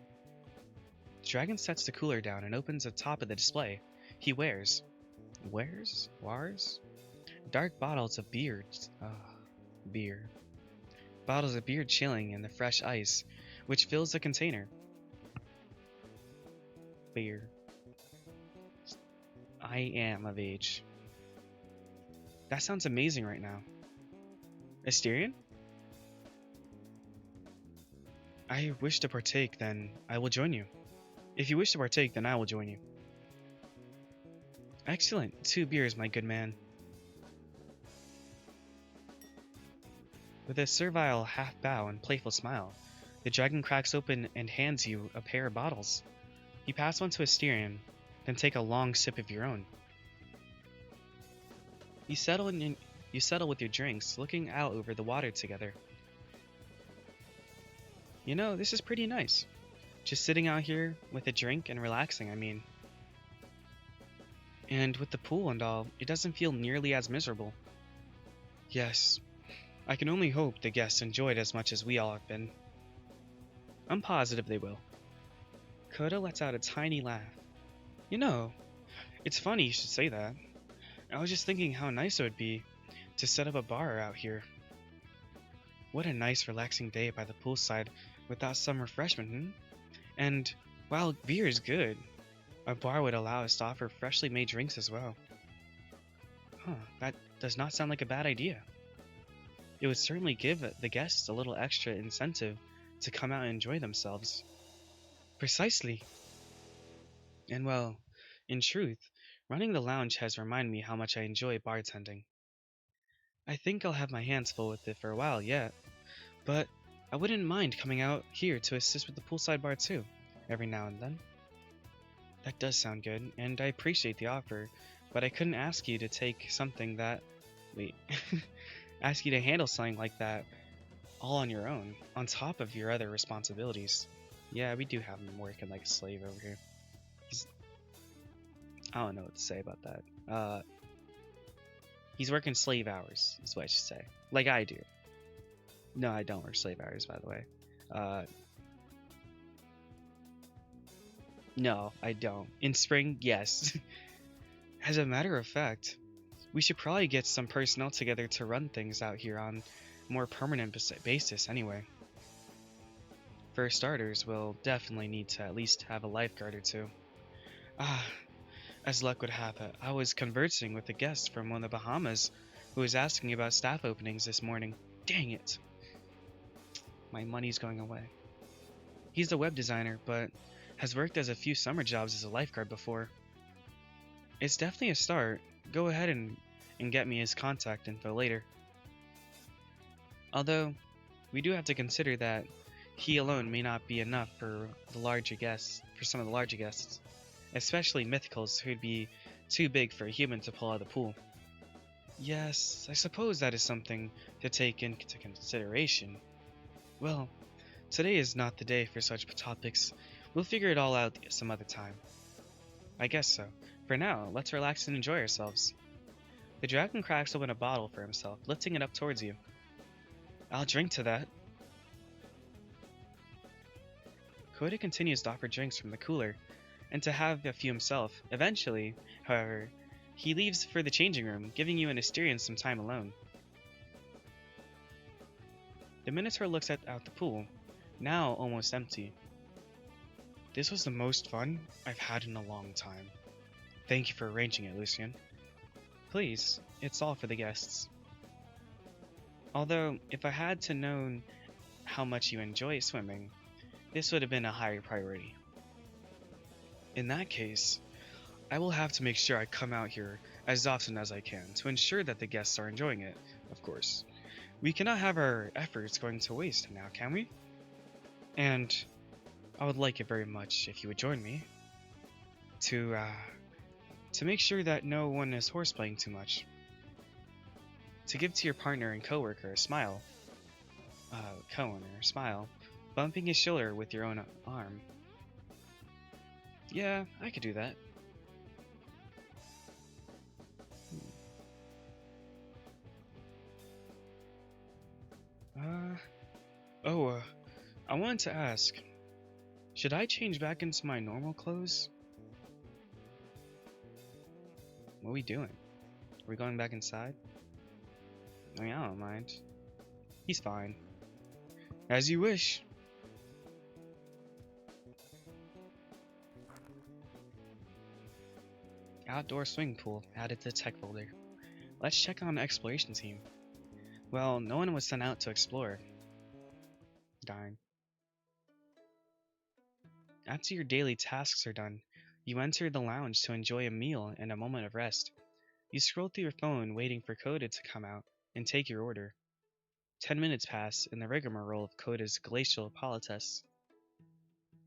The dragon sets the cooler down and opens the top of the display. He wears? Dark bottles of beer. Beer. Bottles of beer chilling in the fresh ice, which fills the container. Beer. I am of age. That sounds amazing right now. Asterion? I wish to partake, then I will join you. If you wish to partake, then I will join you. Excellent. 2 beers, my good man. With a servile half bow and playful smile, the dragon cracks open and hands you a pair of bottles. You pass one to Asterion, then take a long sip of your own. You settle with your drinks, looking out over the water together. You know, this is pretty nice. Just sitting out here with a drink and relaxing, I mean. And with the pool and all, it doesn't feel nearly as miserable. Yes, I can only hope the guests enjoyed as much as we all have been. I'm positive they will. Coda lets out a tiny laugh. You know, it's funny you should say that. I was just thinking how nice it would be to set up a bar out here. What a nice relaxing day by the poolside without some refreshment, And while beer is good, a bar would allow us to offer freshly made drinks as well. That does not sound like a bad idea. It would certainly give the guests a little extra incentive to come out and enjoy themselves. Precisely. And well, in truth, running the lounge has reminded me how much I enjoy bartending. I think I'll have my hands full with it for a while yet, but I wouldn't mind coming out here to assist with the poolside bar too, every now and then. That does sound good, and I appreciate the offer, but I couldn't ask you to take something that... Wait. Ask you to handle something like that all on your own, on top of your other responsibilities. Yeah, we do have him working like a slave over here. I don't know what to say about that. He's working slave hours, is what I should say. Like I do. No, I don't work slave hours, by the way. No, I don't. In spring, yes. As a matter of fact, we should probably get some personnel together to run things out here on a more permanent basis anyway. For starters, we'll definitely need to at least have a lifeguard or two. As luck would have it, I was conversing with a guest from one of the Bahamas who was asking about staff openings this morning. Dang it! My money's going away. He's a web designer, but has worked as a few summer jobs as a lifeguard before. It's definitely a start. Go ahead and get me his contact info later. Although, we do have to consider that he alone may not be enough for some of the larger guests, especially mythicals who'd be too big for a human to pull out of the pool. Yes, I suppose that is something to take into consideration. Well, today is not the day for such topics. We'll figure it all out some other time. I guess so. For now, let's relax and enjoy ourselves. The dragon cracks open a bottle for himself, lifting it up towards you. I'll drink to that. Koda continues to offer drinks from the cooler, and to have a few himself. Eventually, however, he leaves for the changing room, giving you and Asterion some time alone. The Minotaur looks out the pool, now almost empty. This was the most fun I've had in a long time. Thank you for arranging it, Lucian. Please, it's all for the guests. Although, if I had to known how much you enjoy swimming, this would have been a higher priority. In that case, I will have to make sure I come out here as often as I can to ensure that the guests are enjoying it, of course. We cannot have our efforts going to waste now, can we? And I would like it very much if you would join me to make sure that no one is horseplaying too much. To give to your partner and coworker a smile, bumping his shoulder with your own arm. Yeah, I could do that. I wanted to ask, should I change back into my normal clothes? What are we doing? Are we going back inside? I mean, I don't mind. He's fine. As you wish. Outdoor swimming pool added to the tech folder. Let's check on the exploration team. Well, no one was sent out to explore. Darn. After your daily tasks are done, you enter the lounge to enjoy a meal and a moment of rest. You scroll through your phone waiting for Coda to come out and take your order. 10 minutes pass in the rigmarole of Coda's glacial politesse.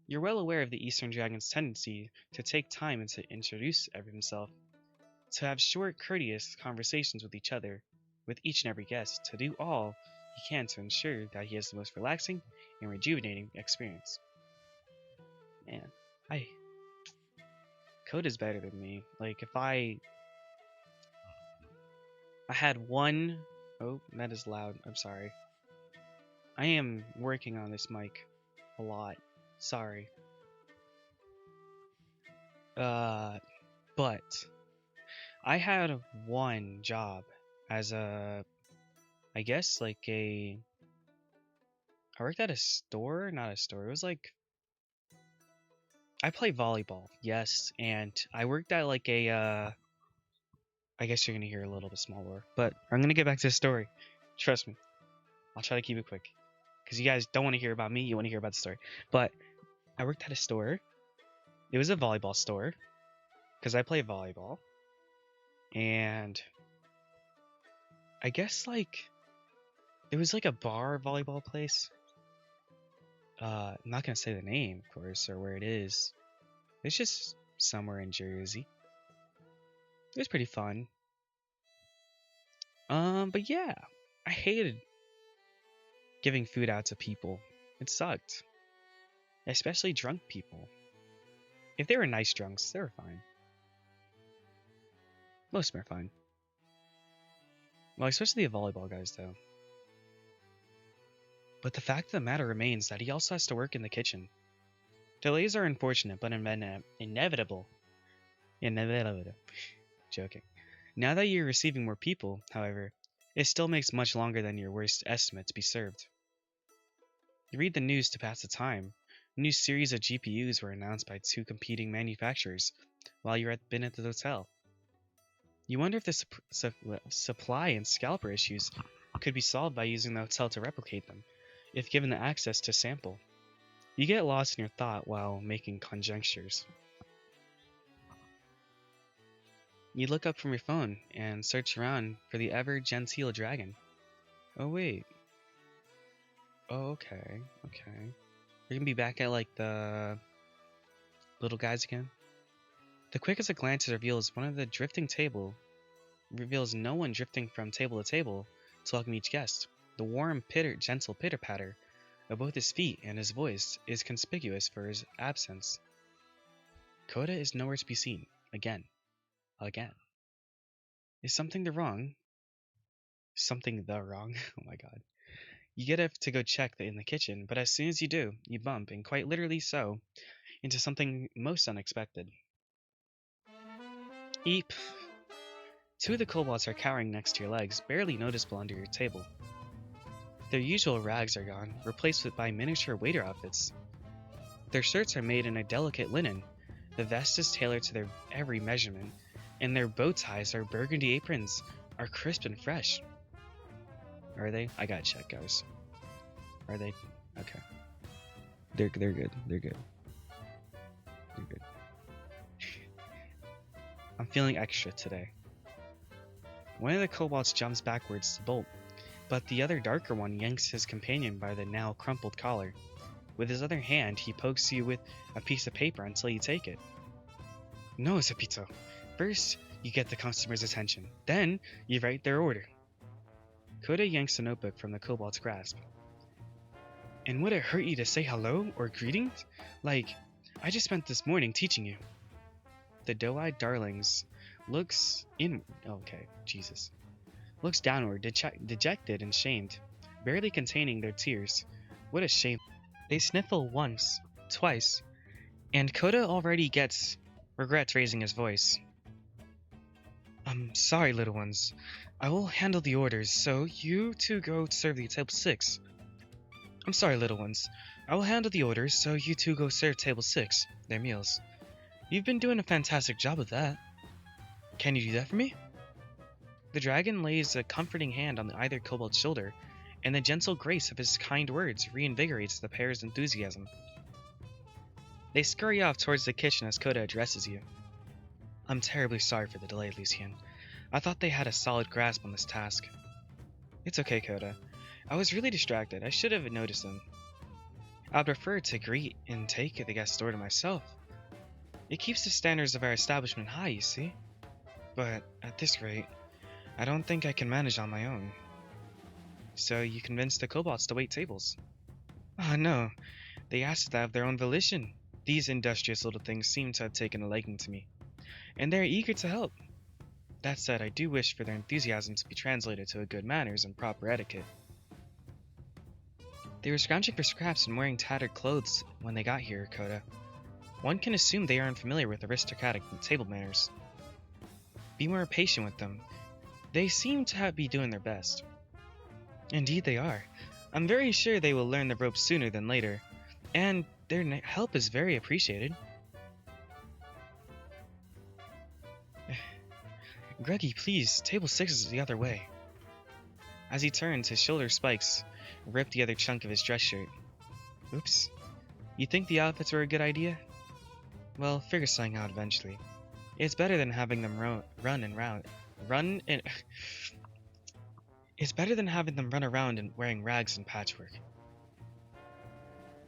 You're well aware of the Eastern Dragon's tendency to take time and to introduce himself, to have short, courteous conversations with each other, with each and every guest, to do all he can to ensure that he has the most relaxing and rejuvenating experience. Man, Coda's better than me. Like, if I had one... Oh, that is loud. I'm sorry. I am working on this mic a lot. Sorry. But I had one job as a, I guess like I worked at a store, not a store. It was like, I play volleyball, yes, and I worked at like a, I guess you're gonna hear a little bit smaller, but I'm gonna get back to the story. Trust me. I'll try to keep it quick. Because you guys don't want to hear about me, you want to hear about the story. But I worked at a store. It was a volleyball store. Because I play volleyball. And I guess like it was like a bar volleyball place. I'm not gonna say the name, of course, or where it is. It's just somewhere in Jersey. It was pretty fun. But yeah, I hated giving food out to people. It sucked. Especially drunk people. If they were nice drunks, they were fine. Most of them are fine. Well, especially the volleyball guys, though. But the fact of the matter remains that he also has to work in the kitchen. Delays are unfortunate, but inevitable. Inevitable. Joking. Now that you're receiving more people, however, it still makes much longer than your worst estimate to be served. You read the news to pass the time. A new series of GPUs were announced by 2 competing manufacturers while you're been at the hotel. You wonder if the supply and scalper issues could be solved by using the hotel to replicate them, if given the access to sample. You get lost in your thought while making conjectures. You look up from your phone and search around for the ever-genteel dragon. Oh wait. Oh, okay. We're gonna be back at like the little guys again. The quick as a glance reveals no one drifting from table to table to welcome each guest. The warm, gentle pitter-patter of both his feet and his voice is conspicuous for his absence. Coda is nowhere to be seen. Again. Is something wrong? Something wrong? Oh my god. You get up to go check in the kitchen, but as soon as you do, you bump, and quite literally so, into something most unexpected. Eep. 2 of the kobolds are cowering next to your legs, barely noticeable under your table. Their usual rags are gone, replaced by miniature waiter outfits. Their shirts are made in a delicate linen, the vest is tailored to their every measurement, and their bow ties or burgundy aprons are crisp and fresh. Are they? I gotta check, guys. Are they? Okay. They're good. They're good. I'm feeling extra today. One of the kobolds jumps backwards to bolt, but the other darker one yanks his companion by the now crumpled collar. With his other hand, he pokes you with a piece of paper until you take it. No, Zapito. First, you get the customer's attention. Then, you write their order. Coda yanks the notebook from the kobold's grasp. And would it hurt you to say hello or greetings? Like, I just spent this morning teaching you. The doe-eyed darlings looks downward, dejected and shamed, barely containing their tears. What a shame. They sniffle once, twice, and Coda already regrets raising his voice. I'm sorry, little ones. I will handle the orders, so you two go serve the table 6. I'm sorry, little ones. I will handle the orders, so you two go serve table 6, their meals. You've been doing a fantastic job of that. Can you do that for me? The dragon lays a comforting hand on either kobold's shoulder, and the gentle grace of his kind words reinvigorates the pair's enthusiasm. They scurry off towards the kitchen as Coda addresses you. I'm terribly sorry for the delay, Lucien. I thought they had a solid grasp on this task. It's okay, Coda. I was really distracted. I should have noticed them. I'd prefer to greet and take the guest order myself. It keeps the standards of our establishment high, you see. But at this rate, I don't think I can manage on my own. So you convinced the kobolds to wait tables? Oh no, they asked that of their own volition. These industrious little things seem to have taken a liking to me, and they're eager to help. That said, I do wish for their enthusiasm to be translated to good manners and proper etiquette. They were scrounging for scraps and wearing tattered clothes when they got here, Coda. One can assume they are unfamiliar with aristocratic table manners. Be more patient with them. They seem to be doing their best. Indeed they are. I'm very sure they will learn the ropes sooner than later, and their help is very appreciated. Greggy, please, table 6 is the other way. As he turns, his shoulder spikes, ripped the other chunk of his dress shirt. Oops. You think the outfits were a good idea? Well, figure something out eventually. It's better than having them It's better than having them run around and wearing rags and patchwork.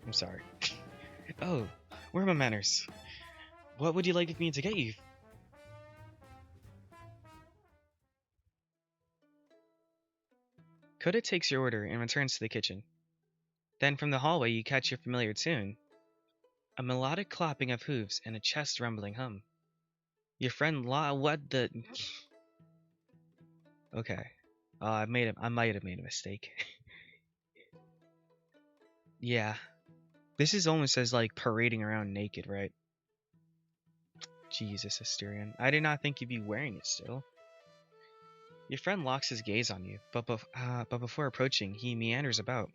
I'm sorry. Oh, where are my manners? What would you like me to get you? Coda takes your order and returns to the kitchen. Then from the hallway you catch your familiar tune. A melodic clapping of hooves and a chest rumbling hum. Your friend what the... Okay. I might have made a mistake. Yeah. This is almost as like parading around naked, right? Jesus, Asterion. I did not think you'd be wearing it still. Your friend locks his gaze on you, but before approaching, he meanders about.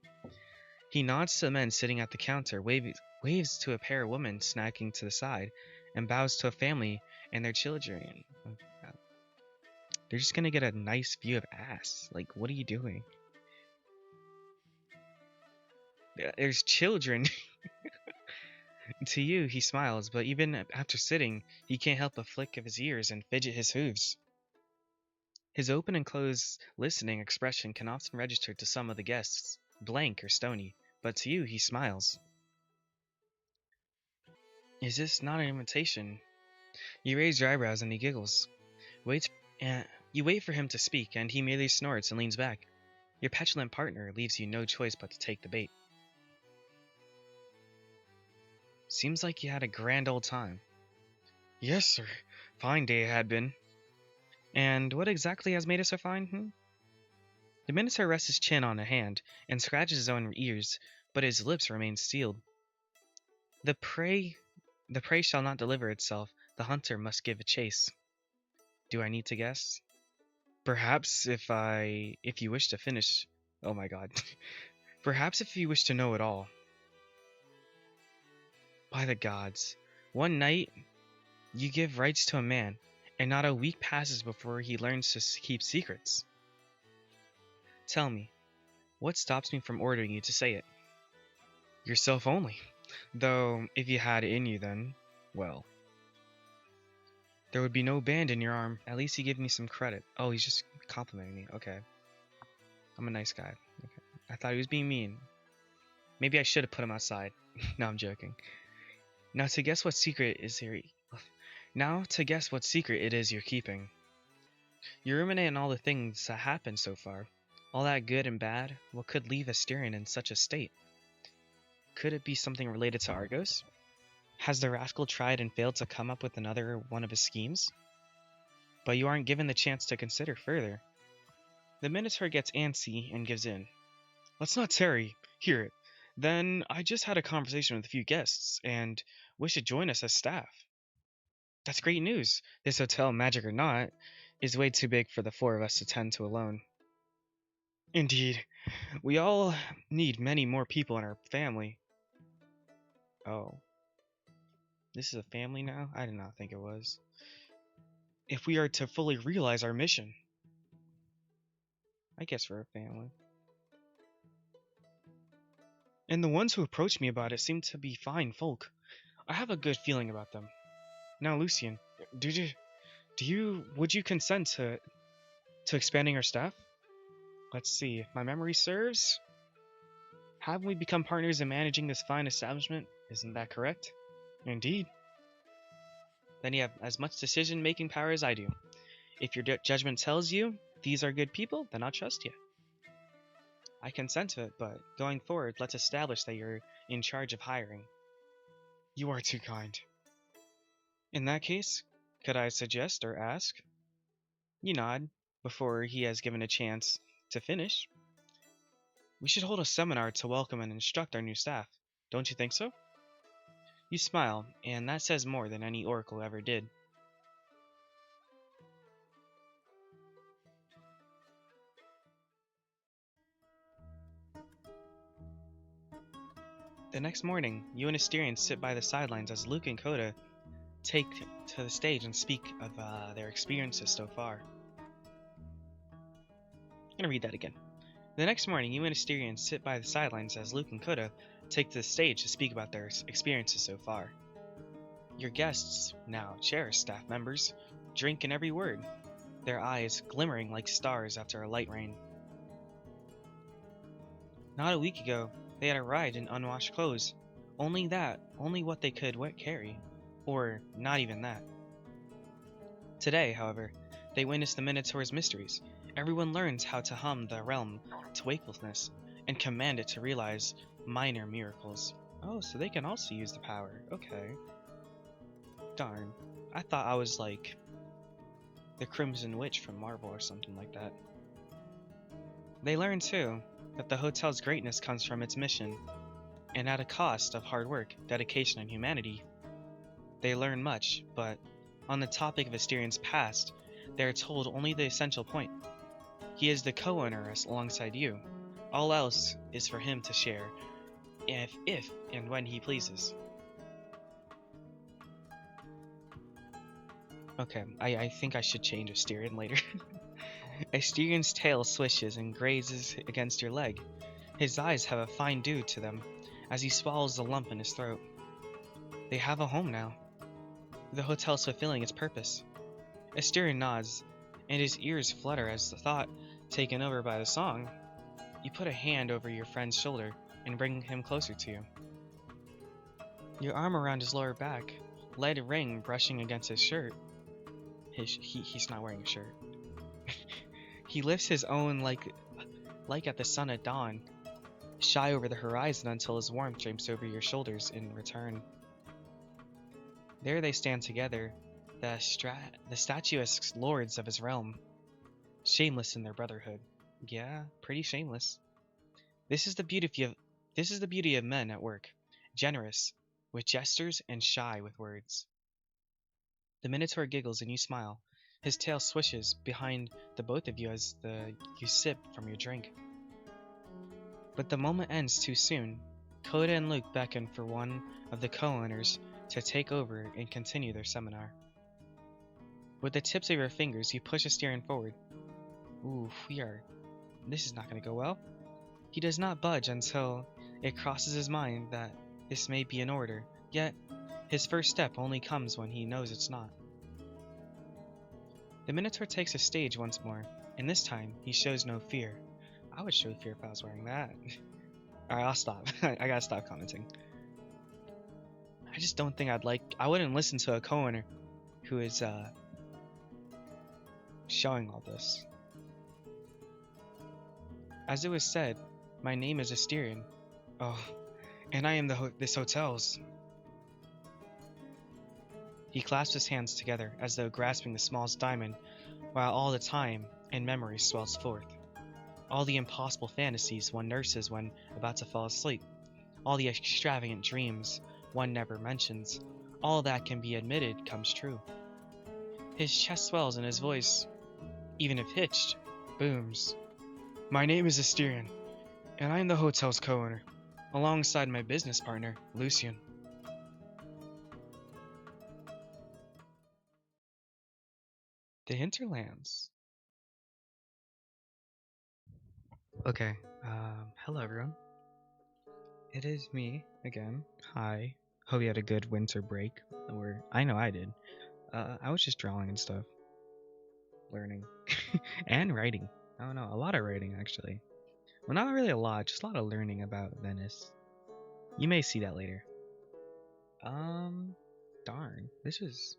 He nods to the men sitting at the counter, waves to a pair of women snacking to the side, and bows to a family and their children. They're just gonna get a nice view of ass. Like, what are you doing? There's children. To you, he smiles, but even after sitting, he can't help but flick of his ears and fidget his hooves. His open and closed listening expression can often register to some of the guests, blank or stony, but to you he smiles. Is this not an invitation? You raise your eyebrows and he giggles. You wait for him to speak, and he merely snorts and leans back. Your petulant partner leaves you no choice but to take the bait. Seems like you had a grand old time. Yes, sir. Fine day it had been. And what exactly has made it so fine, The Minotaur rests his chin on a hand and scratches his own ears, but his lips remain sealed. The prey shall not deliver itself. The hunter must give a chase. Do I need to guess? Perhaps if you wish to finish... Oh my god. Perhaps if you wish to know it all. By the gods. One night, you give rights to a man, and not a week passes before he learns to keep secrets. Tell me, what stops me from ordering you to say it? Yourself only. Though, if you had it in you then, well. There would be no band in your arm. At least you give me some credit. Oh, he's just complimenting me. Okay. I'm a nice guy. Okay. I thought he was being mean. Maybe I should have put him outside. No, I'm joking. Now to guess what secret it is you're keeping. You ruminate on all the things that happened so far. All that good and bad. What could leave Asterion in such a state? Could it be something related to Argos? Has the rascal tried and failed to come up with another one of his schemes? But you aren't given the chance to consider further. The Minotaur gets antsy and gives in. Let's not tarry. Hear it. Then I just had a conversation with a few guests, and wish to join us as staff. That's great news. This hotel, magic or not, is way too big for the four of us to tend to alone. Indeed. We all need many more people in our family. Oh. This is a family now? I did not think it was. If we are to fully realize our mission. I guess we're a family. And the ones who approached me about it seem to be fine folk. I have a good feeling about them. Now, Lucian, would you consent to expanding our staff? Let's see, if my memory serves, haven't we become partners in managing this fine establishment? Isn't that correct? Indeed. Then you have as much decision-making power as I do. If your judgment tells you these are good people, then I'll trust you. I consent to it, but going forward, let's establish that you're in charge of hiring. You are too kind. In that case, could I suggest or ask? You nod, before he has given a chance to finish. We should hold a seminar to welcome and instruct our new staff. Don't you think so? You smile, and that says more than any oracle ever did. The next morning, you and Asterion sit by the sidelines as Luke and Coda take to the stage and speak of their experiences so far. I'm gonna read that again. The next morning, you and Asterion sit by the sidelines as Luke and Coda take to the stage to speak about their experiences so far. Your guests, now cherished staff members, drink in every word, their eyes glimmering like stars after a light rain. Not a week ago, they had arrived in unwashed clothes. Only what they could carry. Or not even that. Today, however, they witness the Minotaur's mysteries. Everyone learns how to hum the realm to wakefulness and command it to realize minor miracles. Oh, so they can also use the power. Okay. Darn. I thought I was like the Crimson Witch from Marvel or something like that. They learn, too, that the hotel's greatness comes from its mission, and at a cost of hard work, dedication, and humanity. They learn much, but on the topic of Asterion's past, they are told only the essential point. He is the co-owner alongside you. All else is for him to share, if and when he pleases. Okay, I think I should change Asterion later. Asterion's tail swishes and grazes against your leg. His eyes have a fine dew to them as he swallows the lump in his throat. They have a home now. The hotel's fulfilling its purpose. Asterion nods, and his ears flutter as the thought, taken over by the song. You put a hand over your friend's shoulder and bring him closer to you. Your arm around his lower back, lead ring brushing against his shirt. He's not wearing a shirt. He lifts his own like at the sun at dawn, shy over the horizon until his warmth drapes over your shoulders in return. There they stand together, the statuesque lords of his realm, shameless in their brotherhood. Yeah, pretty shameless. This is the beauty of men at work, generous with gestures and shy with words. The Minotaur giggles and you smile. His tail swishes behind the both of you as you sip from your drink. But the moment ends too soon. Coda and Luke beckon for one of the co-owners to take over and continue their seminar. With the tips of your fingers, you push Asterion forward. Ooh, this is not going to go well. He does not budge until it crosses his mind that this may be in order, yet his first step only comes when he knows it's not. The Minotaur takes the stage once more, and this time he shows no fear. I would show fear if I was wearing that. Alright, I'll stop. I gotta stop commenting. I just don't think I wouldn't listen to a co-owner who is showing all this. As it was said, my name is Asterion. Oh, and I am this hotel's. He clasps his hands together as though grasping the smallest diamond, while all the time and memory swells forth. All the impossible fantasies one nurses when about to fall asleep, all the extravagant dreams one never mentions, all that can be admitted comes true. His chest swells and his voice, even if pitched, booms. My name is Asterion, and I am the hotel's co-owner, alongside my business partner, Lucian. The Hinterlands. Okay, hello everyone. It is me again. Hi. Hope you had a good winter break. Or I know I did. I was just drawing and stuff, learning, and writing. I don't know, a lot of writing actually. Well, not really a lot, just a lot of learning about Venice. You may see that later. Darn, this is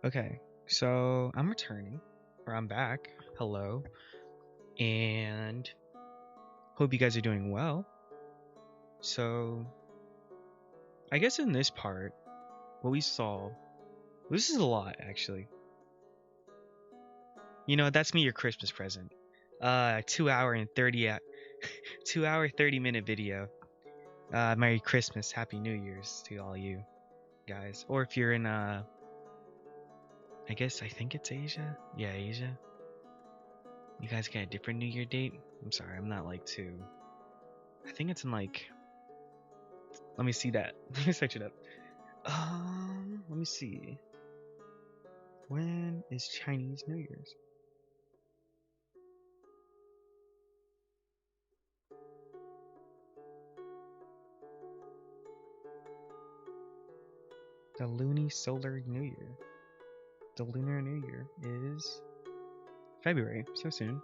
okay. So I'm returning, or I'm back. Hello, and hope you guys are doing well. So I guess in this part, what we saw, this is a lot actually. You know, that's me your Christmas present. 2 hour and 30 2 hour 30-minute video. Merry Christmas, Happy New Year's to all you guys. Or if you're in I think it's Asia. Yeah, Asia. You guys got a different New Year date? I'm sorry, I'm not like too. I think it's in like. Let me see that. Let me search it up. Let me see. When is Chinese New Year's? The Lunisolar New Year. The Lunar New Year is February, so soon.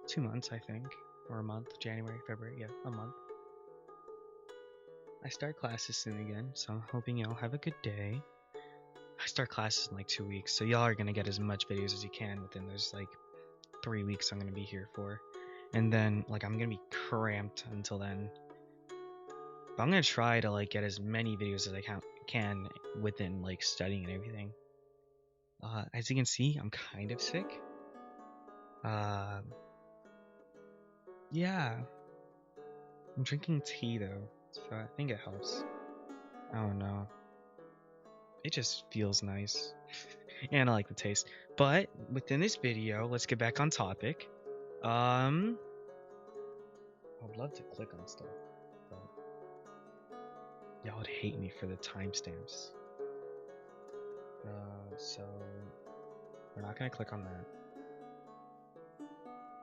2 months, I think. Or a month. January, February, yeah, a month. I start classes soon again, so I'm hoping y'all have a good day. I start classes in like 2 weeks, so y'all are gonna get as much videos as you can within those like 3 weeks I'm gonna be here for. And then like I'm gonna be cramped until then. But I'm gonna try to like get as many videos as I can within like studying and everything. As you can see, I'm kind of sick. Yeah. I'm drinking tea though, so I think it helps. I don't know. It just feels nice. And I like the taste. But within this video, let's get back on topic. I'd love to click on stuff, but y'all would hate me for the timestamps. So we're not gonna click on that.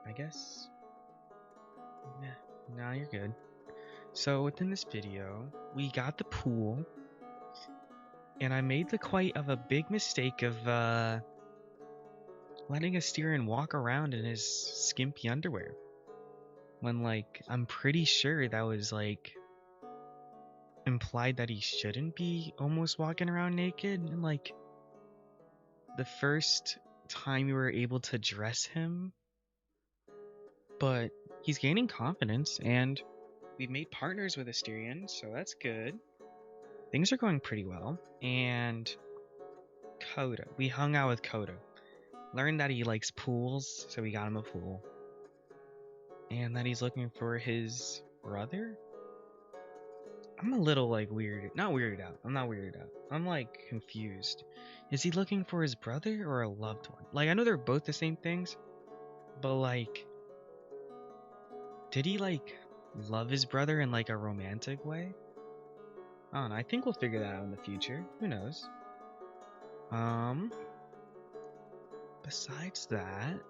I guess. Nah, you're good. So within this video, we got the pool, and I made the quite of a big mistake of letting Asterion walk around in his skimpy underwear. When like I'm pretty sure that was like implied that he shouldn't be almost walking around naked, and like the first time we were able to dress him. But he's gaining confidence, and we've made partners with Asterion, so that's good. Things are going pretty well. And Coda, we hung out with Coda. Learned that he likes pools, so we got him a pool. And that he's looking for his brother? I'm a little like not weirded out. I'm not weirded out. I'm like confused. Is he looking for his brother or a loved one? Like I know they're both the same things, but like did he like love his brother in like a romantic way? I don't know. I think we'll figure that out in the future. Who knows? Besides that,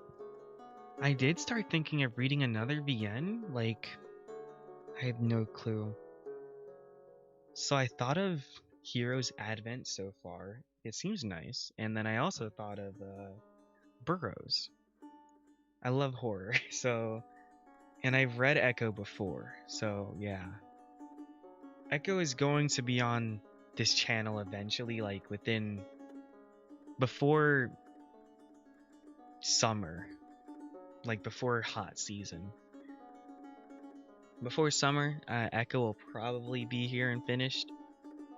I did start thinking of reading another VN. Like, I have no clue. So I thought of Heroes Advent so far. It seems nice. And then I also thought of Burroughs. I love horror, so. And I've read Echo before, so yeah. Echo is going to be on this channel eventually, like before summer, like before hot season. Before summer, Echo will probably be here and finished,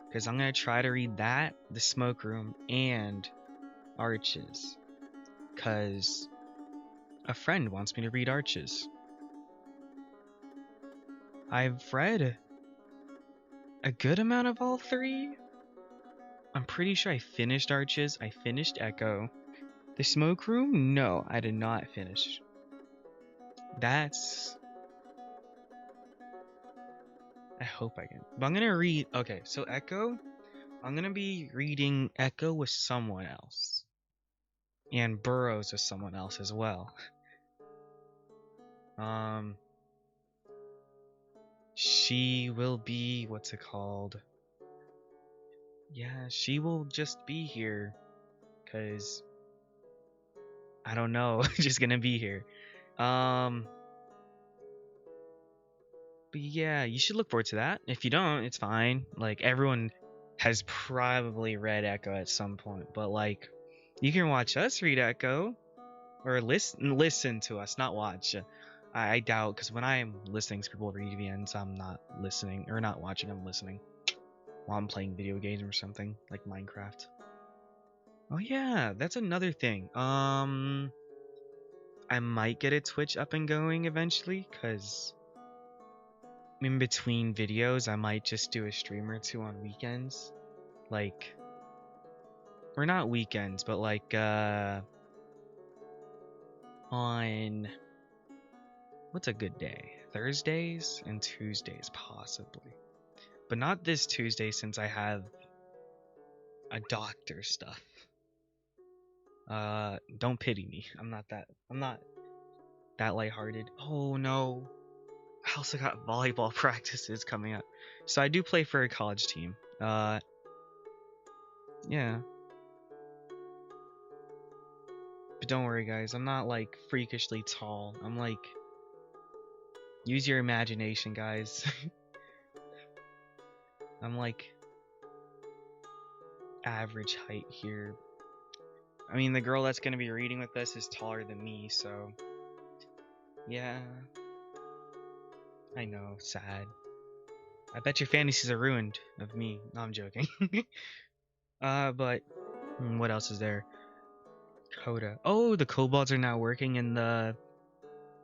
because I'm gonna try to read that, The Smoke Room, and Arches, because a friend wants me to read Arches. I've read a good amount of all three. I'm pretty sure I finished Arches. I finished Echo. The Smoke Room? No, I did not finish. I hope I can. But I'm gonna read. Okay, so Echo. I'm gonna be reading Echo with someone else. And Burroughs with someone else as well. She will be, what's it called? Yeah, she will just be here. Cause I don't know, just gonna be here. But yeah, you should look forward to that. If you don't, it's fine. Like everyone has probably read Echo at some point, but like you can watch us read Echo or listen to us, not watch. I doubt because when I'm listening to people read VNs, I'm not listening or not watching. I'm listening while I'm playing video games or something like Minecraft. Oh yeah, that's another thing. I might get a Twitch up and going eventually because in between videos, I might just do a stream or two on weekends. Like, or not weekends, but like, on, what's a good day? Thursdays and Tuesdays, possibly. But not this Tuesday since I have a doctor stuff. Don't pity me. I'm not that lighthearted. Oh no. I also got volleyball practices coming up. So I do play for a college team. Yeah. But don't worry, guys. I'm not like freakishly tall. I'm like, use your imagination, guys. I'm like average height here. I mean, the girl that's gonna be reading with us is taller than me, so yeah. I know, sad. I bet your fantasies are ruined of me. No, I'm joking. But what else is there? Coda. Oh, the kobolds are now working in the,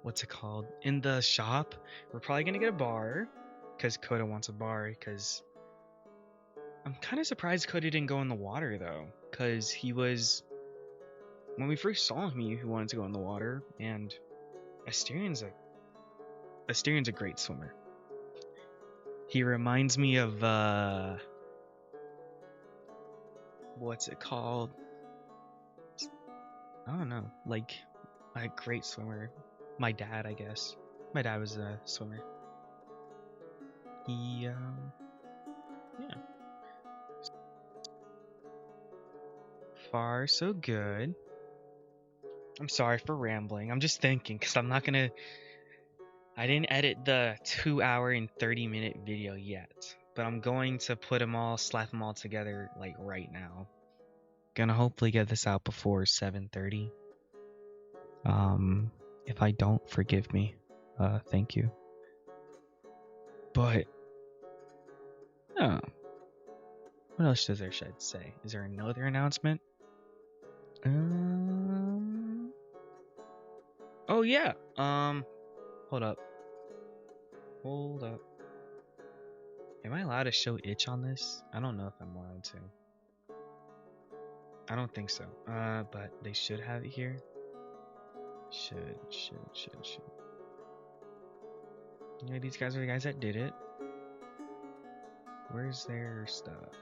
what's it called? In the shop. We're probably gonna get a bar, because Coda wants a bar, because I'm kind of surprised Coda didn't go in the water, though, because he was, when we first saw him, he wanted to go in the water, and Asterian's a great swimmer. He reminds me of, what's it called? I don't know, like, a great swimmer. My dad, I guess. My dad was a swimmer. He, yeah. Far so good. I'm sorry for rambling. I'm just thinking, because I didn't edit the 2 hour and 30-minute video yet. But I'm going to slap them all together, like, right now. Gonna hopefully get this out before 7:30. If I don't, forgive me. Thank you. But, oh. What else does there should say? Is there another announcement? Oh yeah. Hold up. Am I allowed to show itch on this? I don't know if I'm allowed to. I don't think so. But they should have it here. Should. Yeah, these guys are the guys that did it. Where's their stuff?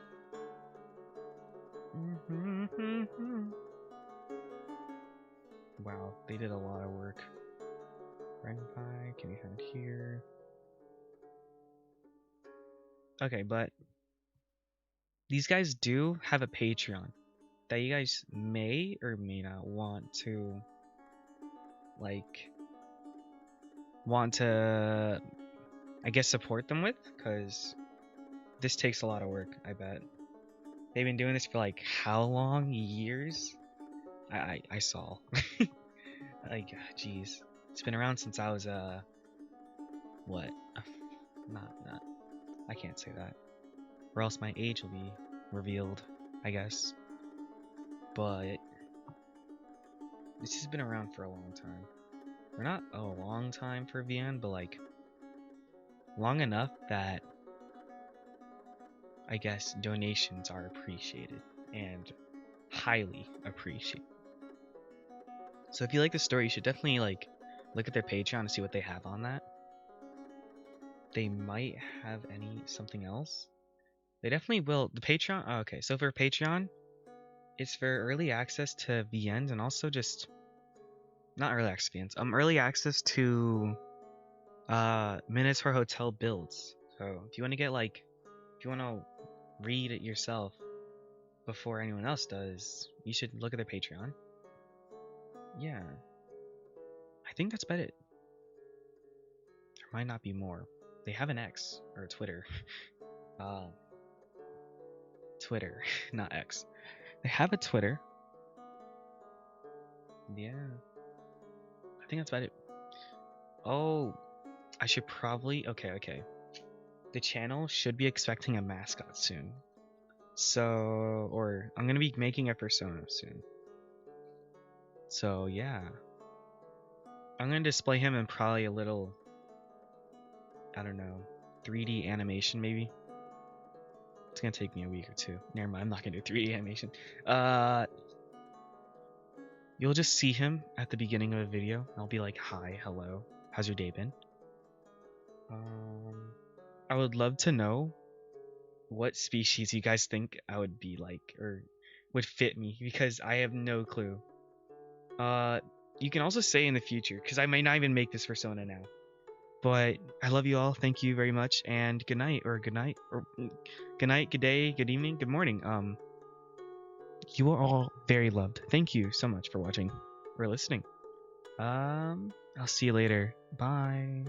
Wow, they did a lot of work. Renify, can we find here? Okay, but these guys do have a Patreon that you guys may or may not want to, like, I guess, support them with, because this takes a lot of work, I bet. They've been doing this for, like, how long? Years? I saw. Like, jeez. It's been around since I was, what? Not, I can't say that. Or else my age will be revealed, I guess. But this has been around for a long time. Or not a long time for VN, but like long enough that I guess donations are appreciated and highly appreciated. So if you like the story, you should definitely like look at their Patreon to see what they have on that. They might have something else. They definitely will. The Patreon. Oh, okay, so for Patreon, it's for early access to VNs and also just not early access VNs. Early access to Minotaur Hotel builds. So if you want to get like, if you want to read it yourself before anyone else does, you should look at their Patreon. Yeah. I think that's about it. There might not be more. They have an X or a Twitter. Twitter, not X. They have a Twitter. Yeah. I think that's about it. Oh, I should probably. Okay. The channel should be expecting a mascot soon. So, or I'm gonna be making a persona soon. So yeah. I'm gonna display him in probably a little, I don't know, 3D animation maybe. It's gonna take me a week or two. Never mind, I'm not gonna do 3D animation. You'll just see him at the beginning of a video. I'll be like, hi, hello, how's your day been? I would love to know what species you guys think I would be like or would fit me because I have no clue. You can also say in the future because I might not even make this persona now. But I love you all. Thank you very much, and good night, or good night, or good night, good day, good evening, good morning. You are all very loved. Thank you so much for watching or listening. I'll see you later. Bye.